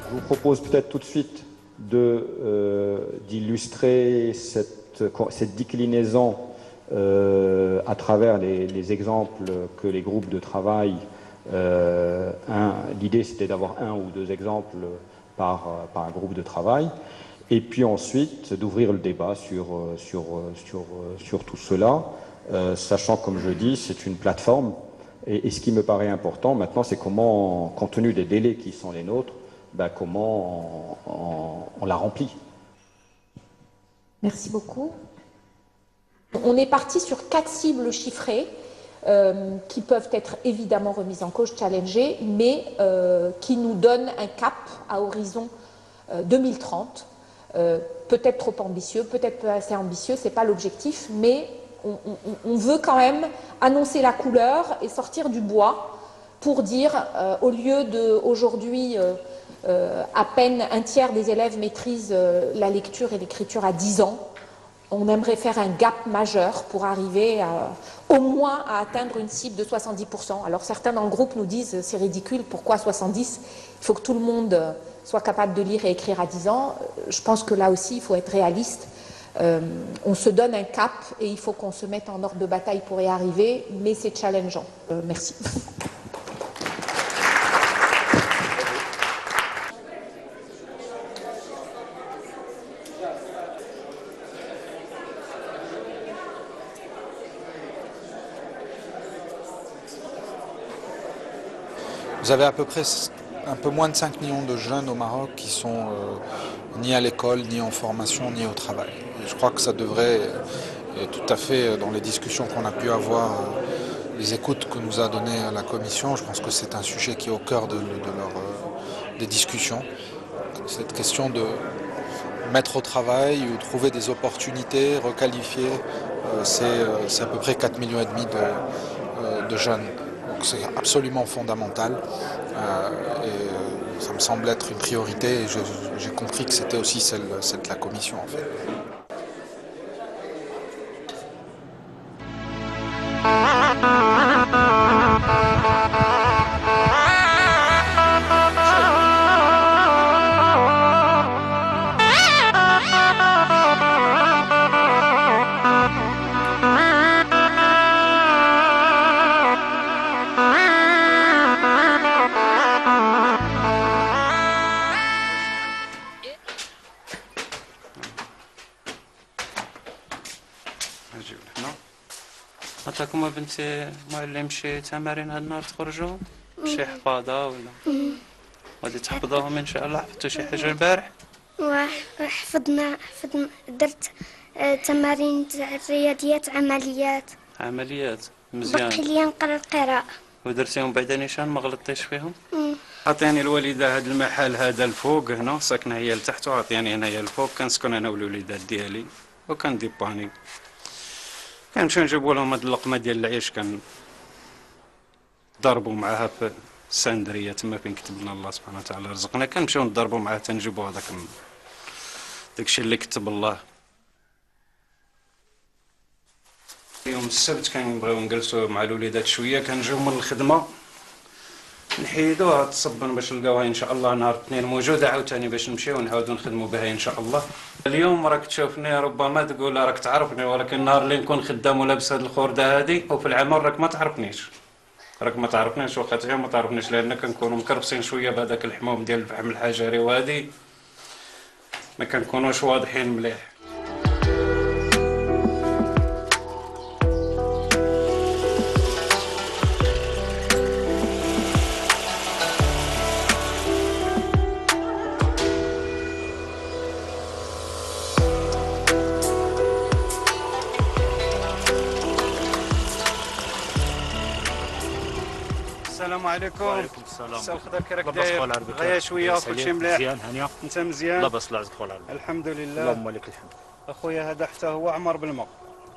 Je vous propose peut-être tout de suite d'illustrer cette déclinaison à travers les exemples que les groupes de travail. L'idée c'était d'avoir un ou deux exemples par groupe de travail, et puis ensuite d'ouvrir le débat sur tout cela, sachant, comme je dis, c'est une plateforme, et ce qui me paraît important maintenant, c'est comment, compte tenu des délais qui sont les nôtres, comment on la remplit. Merci beaucoup. On est parti sur 4 cibles chiffrées qui peuvent être évidemment remises en cause, challengées, mais qui nous donnent un cap à horizon 2030. Peut-être trop ambitieux, peut-être pas assez ambitieux, ce n'est pas l'objectif, mais on veut quand même annoncer la couleur et sortir du bois pour dire, au lieu d'aujourd'hui, à peine un tiers des élèves maîtrisent la lecture et l'écriture à 10 ans, on aimerait faire un gap majeur pour arriver au moins à atteindre une cible de 70%. Alors certains dans le groupe nous disent c'est ridicule, pourquoi 70? Il faut que tout le monde soit capable de lire et écrire à 10 ans. Je pense que là aussi il faut être réaliste. On se donne un cap et il faut qu'on se mette en ordre de bataille pour y arriver, mais c'est challengeant. Merci. Vous avez à peu près un peu moins de 5 millions de jeunes au Maroc qui sont ni à l'école, ni en formation, ni au travail. Et je crois que ça devrait, tout à fait dans les discussions qu'on a pu avoir, les écoutes que nous a données la Commission, je pense que c'est un sujet qui est au cœur de des discussions. Cette question de mettre au travail ou trouver des opportunités, requalifier, c'est à peu près 4,5 millions de jeunes. Donc c'est absolument fondamental et ça me semble être une priorité et j'ai compris que c'était aussi celle de la Commission en fait. عطاكم بنتي معلم شي تمارين هاد النهار تخرجوا شي حفاظة ولا غادي تحفظوهم ان شاء الله؟ حفظتوا شي حاجة البارح؟ حفظنا درت تمارين تاع الرياضيات عمليات مزيان. بقي لي نقرا القراءة ودرتيهم بعدا نيشان ما غلطتيش فيهم؟ عطيني الوالدة هاد المحل هذا الفوق هنا ساكنة هي لتحت وعطيني هنايا الفوق كنسكن انا والوليدات ديالي وكنديباني كنمشيو نجيبو لهم هاد اللقمة ديال العيش ضربوا معاها في السندرية تما فين كتب لنا الله سبحانه وتعالى رزقنا كنمشيو نضربوا معاها تنجيبو هذاك داكشي اللي كتب الله. يوم السبت كنبغيو نجلسو مع الوليدات شويه كنجيو من الخدمه نحيدوها تصبن باش نلقاوها ان شاء الله نهار الاثنين موجوده عاوتاني باش نمشيو ونعاودو نخدموا بها ان شاء الله. اليوم راك تشوفني ربما تقول راك تعرفني ولكن النهار اللي نكون خدام ولابس هاد الخورده هادي وفي العمل راك ما تعرفنيش وقت غير ما تعرفنيش لان كنكونوا مكرفسين شويه بهذاك الحموم ديال الفحم الحجري وهادي ما كنكونوش واضحين مليح. السلام عليكم. وعليكم السلام. مساء الخير كي راك داير؟ غيا شويه كلشي مليح؟ مزيان هانيه؟ انت مزيان؟ لاباس الله يعزك خويا العربي. الحمد لله. اللهم لك الحمد. اخويا هذا حتى هو عمر بالماء.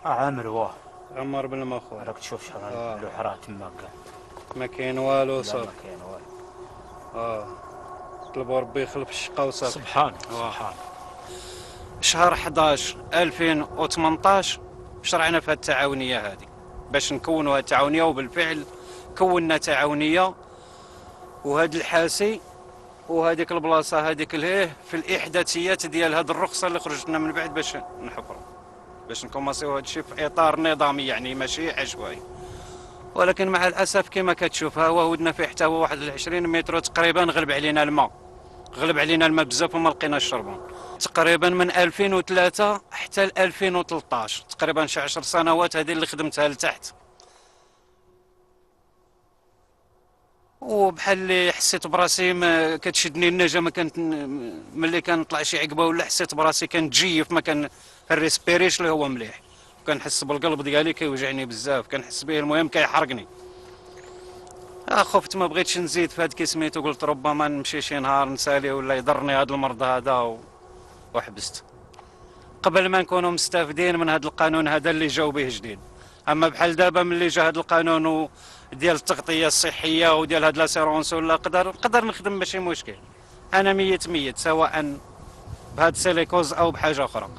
عامر واه. عمر بالماء خويا. راك تشوف شحال اللوحرات تما كاع. ما كاين والو صافي. ما كاين والو. طلبوا ربي يخلف الشقا وصافي. سبحان. شهر 11 2018 شرعنا في التعاونيه هذه باش نكونوا هذه التعاونيه وبالفعل كونا تعاونيه وهذا الحاسي وهذيك البلاصه هذيك الهيه في الاحداثيات ديال هذه الرخصه اللي خرجت لنا من بعد باش نحفروا باش نكوماسيو هذا الشيء في اطار نظامي يعني ماشي عشوائي. ولكن مع الاسف كما كتشوف ها هو ودنا فيه حتى هو واحد 20 متر تقريبا غلب علينا الماء بزاف وما لقيناش الشربون تقريبا من 2003 حتى ل 2013 تقريبا شي 10 سنوات هذه اللي خدمتها لتحت. وبحال اللي حسيت براسي ما كتشدني النجا ما كانت ملي كنطلع شي عقبه ولا حسيت براسي كنتجيف ما كان الريسبيريش اللي هو مليح كنحس بالقلب ديالي كيوجعني بزاف كنحس به المهم كيحرقني. خفت ما بغيتش نزيد في هاد كي سميتو قلت ربما نمشي شي نهار نسالي ولا يضرني هاد المرض هذا وحبست قبل ما نكونوا مستافدين من هاد القانون هذا اللي جاو به جديد. اما بحال دابا ملي جا هاد القانون ديال التغطيه الصحيه وديال هاد لاسيرونس ولا نقدر نخدم ماشي مشكل. انا ميت سواء بهاد سيليكوز او بحاجه اخرى.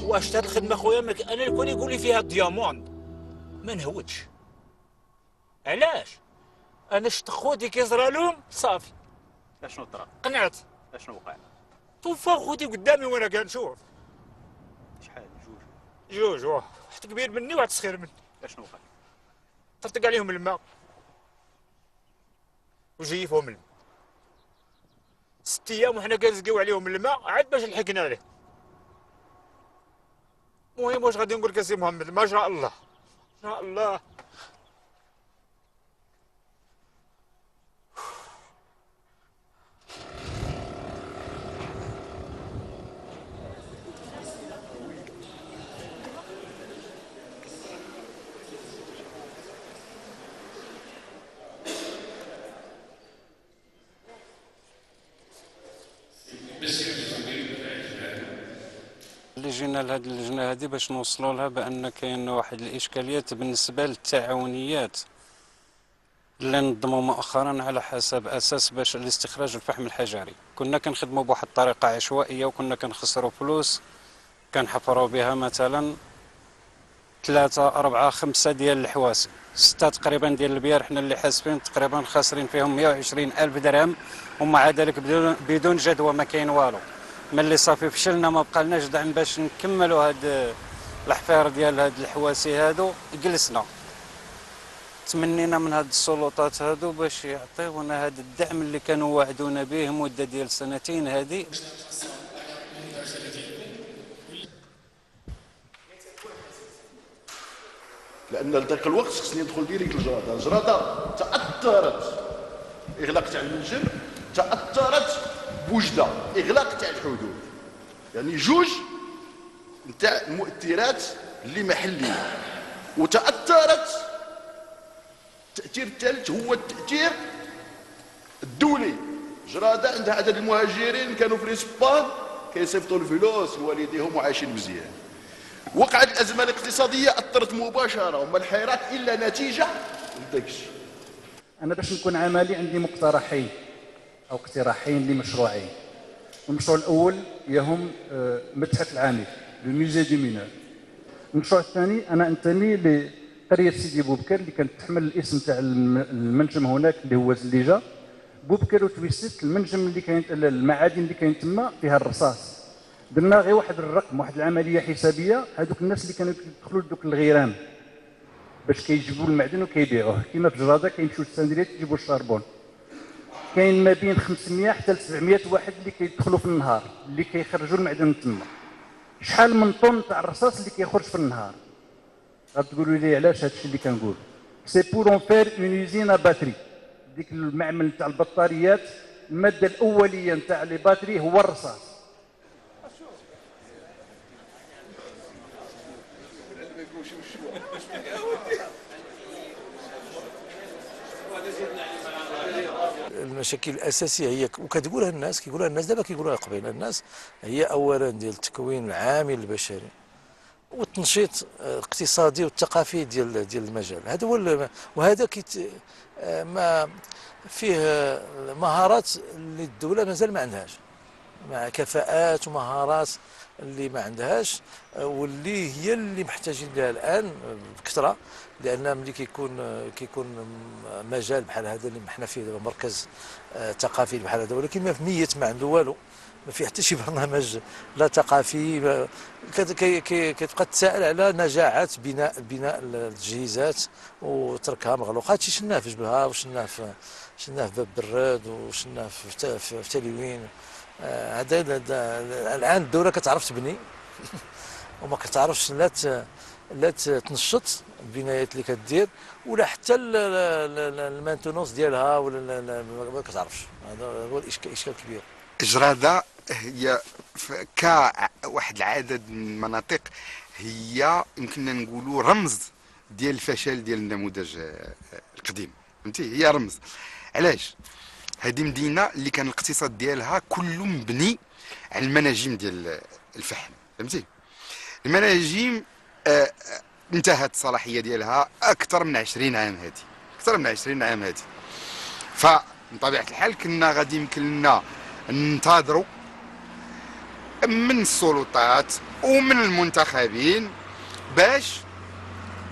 واش هاد الخدمه خويا انا الكل يقول لي فيها دياموند ما نهودش. علاش؟ انا شفت خوتي كيزرى لهم صافي. اشنو طرا؟ قنعت. اشنو وقع؟ توفى خوتي قدامي وانا كنشوف. شحال؟ جوج واه واحد كبير مني وواحد صغير مني. اشنو وقع؟ طرطق عليهم الماء وجيفهم الماء 6 ايام وحنا كنزقيو عليهم الماء عاد باش لحقنا عليه. المهم واش غادي نقول لك سي محمد ما شاء الله ما شاء الله. اللي جينا لهذه اللجنه هذه باش نوصلوا لها بان كاين واحد الاشكاليات بالنسبه للتعاونيات اللي نظموا مؤخرا على حسب اساس باش لاستخراج الفحم الحجري. كنا كنخدموا بواحد الطريقه عشوائيه وكنا كنخسروا فلوس، كنحفروا بها مثلا 3 4 5 ديال الحواسي، 6 تقريبا ديال البيار، حنا اللي حاسبين تقريبا خاسرين فيهم 120 ألف درهم، ومع ذلك بدون جدوى، ما كاين والو. ملي صافي فشلنا ما بقالناش دعم باش نكملوا هاد الحفير ديال هاد الحواسي هادو، جلسنا تمنينا من هاد السلطات هادو باش يعطيونا هاد الدعم اللي كانوا وعدونا به مده ديال 2 هادي. لان لذاك الوقت خصني ندخل ديريكت للجراده. الجراده تاثرت اغلاق تاع المنجم، تاثرت بوجده اغلاق تاع الحدود، يعني جوج نتاع المؤثرات اللي محليه. وتاثرت التاثير الثالث هو التاثير الدولي. جراده عندها عدد المهاجرين كانوا في الاسبان كيصيفطوا الفلوس لوالديهم وعايشين مزيان. وقعت الازمه الاقتصاديه اثرت مباشره، وما الحراك الا نتيجه لذاك الشيء. انا باش نكون عملي عندي مقترحين او اقتراحين لمشروعين. المشروع الاول يهم متحف العامل الميزي دي مينور. المشروع الثاني انا انتمي لقريه سيدي بوبكر اللي كانت تحمل الاسم تاع المنجم هناك اللي هو زليجه. بوبكر وتويست المنجم اللي كاين، المعادن اللي كاين تما فيها الرصاص. درنا غير واحد الرقم، واحد العمليه حسابيه، هذوك الناس اللي كانوا يدخلوا لذوك الغيران باش كيجيبوا المعدن وكيبيعوه، كيما في جراده كيمشيو للسندريت يجيبوا الشربون. كاين ما بين 500 حتى ل 700 واحد اللي كيدخلوا في النهار اللي كيخرجوا المعدن من تما. شحال من طن تاع الرصاص اللي كيخرج في النهار؟ غتقولوا لي علاش هادشي اللي كنقول؟ سي بور اون فير اون يوزين باتري. ديك المعمل تاع البطاريات، الماده الاوليه نتاع لي باتري هو الرصاص. المشاكل الاساسيه هي وكتقولها الناس، كيقولها الناس دابا، كيقولوها قبيله الناس، هي اولا ديال تكوين العامل البشري والتنشيط الاقتصادي والثقافي ديال المجال. هذا هو، وهذا ما فيه مهارات اللي الدوله مازال ما عندهاش، مع كفاءات ومهارات اللي ما عندهاش، واللي هي اللي محتاجين لها الان بكثره. لان ملي كيكون مجال بحال هذا اللي حنا فيه دابا، مركز ثقافي بحال هذا، ولكن ما في نيه، ما عنده والو، ما في حتى شي برنامج لا ثقافي، كتبقى تسائل على نجاعات بناء التجهيزات وتركها مغلوقه. هادشي شناه في جبهه، وشناه في باب براد، وشناه في تلوين. هذا الان الدوله كتعرف تبني وما كتعرفش لا تنشط البنايات اللي كدير، ولا حتى المانتونونس ديالها، ولا ما كتعرفش. هذا هو الاشكال كبير. جراده هي كواحد العدد من المناطق هي يمكننا نقولوا رمز ديال الفشل ديال النموذج القديم، فهمتي؟ هي رمز. علاش؟ هذه مدينه اللي كان الاقتصاد ديالها كله مبني على المناجم ديال الفحم، فهمتي؟ المناجم انتهت الصلاحيه ديالها اكثر من 20 عام هذه، اكثر من 20 عام هذه. فبطبيعه الحال كنا غادي يمكن لنا ننتظروا من السلطات ومن المنتخبين باش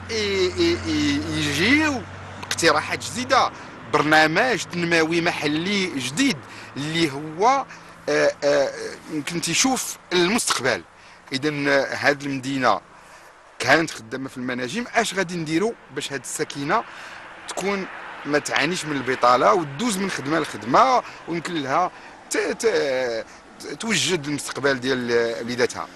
يجيو باقتراحات جديده، برنامج تنموي محلي جديد اللي هو يمكن تيشوف المستقبل. اذا هذه المدينه كانت خدامه في المناجم، اش غادي نديروا باش هذه السكينه تكون ما تعانيش من البطاله وتدوز من خدمه لخدمه، ويمكن لها توجد المستقبل ديال وليداتها.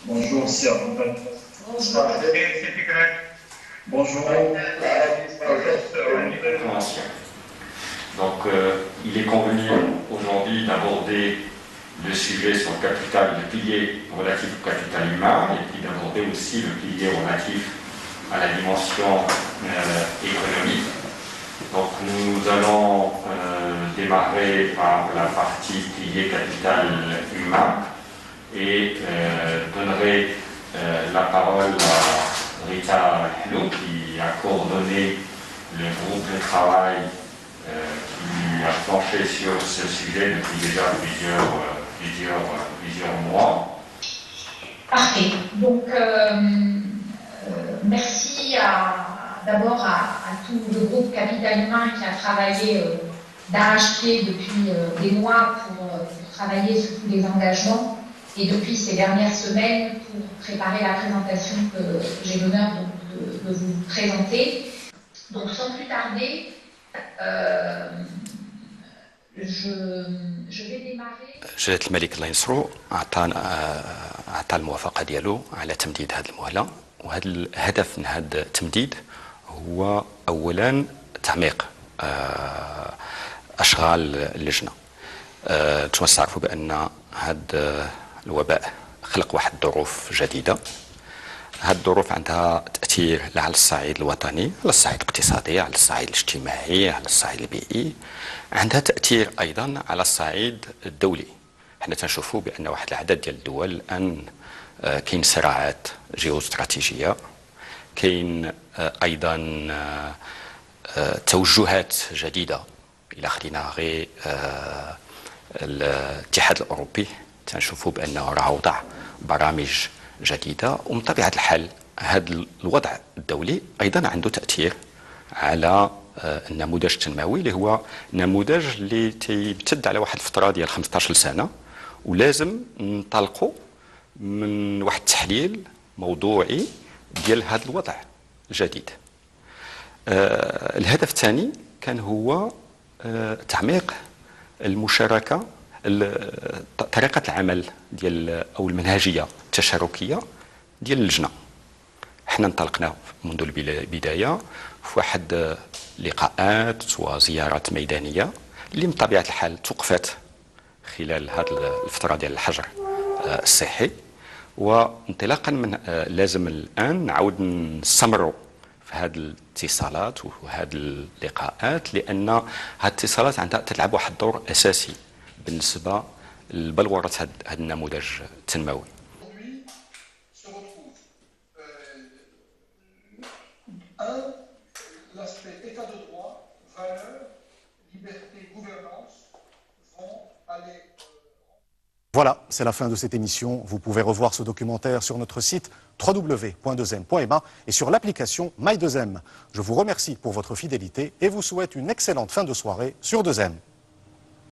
Bonjour, c'est Bonjour. Donc, il est convenu aujourd'hui d'aborder le sujet sur le capital, le pilier relatif au capital humain, et puis d'aborder aussi le pilier relatif à la dimension économique. Donc, nous allons démarrer par la partie pilier capital humain et donnerai la parole à Rita Helou, qui a coordonné le groupe de travail qui a planché sur ce sujet depuis déjà plusieurs mois. Parfait. Donc, merci d'abord à tout le groupe Capital Humain qui a travaillé d'arrache-pied depuis des mois pour travailler sur tous les engagements et depuis ces dernières semaines pour préparer la présentation que j'ai l'honneur de vous présenter. Donc, sans plus tarder, je vais démarrer. جلالة الملك الله ينصرو أعطى الموافقة ديالو على تمديد هذه المهلة، وهذا الهدف من هذا التمديد هو أولا تعميق أشغال اللجنة. نتوما تعرفوا بأن هذا الوباء خلق واحد الظروف جديدة. هذه الظروف عندها تأثير لا على الصعيد الوطني، على الصعيد الاقتصادي، على الصعيد الاجتماعي، على الصعيد البيئي، عندها تأثير أيضا على الصعيد الدولي. حنا تنشوفوا بأن واحد العدد ديال الدول الآن كاين صراعات جيوستراتيجية، كاين أيضا توجهات جديدة. إلا خدينا غير الاتحاد الأوروبي تنشوفوا بأنه راه وضع برامج جديدة، ومن طبيعة الحال هذا الوضع الدولي أيضا عنده تأثير على النموذج التنموي اللي هو نموذج اللي تيمتد على واحد الفترة ديال 15 سنة، ولازم ننطلقوا من واحد التحليل موضوعي ديال هذا الوضع الجديد. الهدف الثاني كان هو تعميق المشاركة، طريقة العمل ديال أو المنهجية التشاركية ديال اللجنة. احنا انطلقنا منذ البداية في واحد لقاءات وزيارات ميدانية اللي من طبيعة الحال توقفت خلال هذه الفترة ديال الحجر الصحي، وانطلاقا من لازم الآن نعاود نستمروا في هذه الاتصالات وهذه اللقاءات، لأن هذه الاتصالات عندها تلعب واحد الدور أساسي بالنسبة لبلورة هذا النموذج التنموي. Voilà, c'est la fin de cette émission. Vous pouvez revoir ce documentaire sur notre site www.2m.ma et sur l'application My2M. Je vous remercie pour votre fidélité et vous souhaite une excellente fin de soirée sur 2M.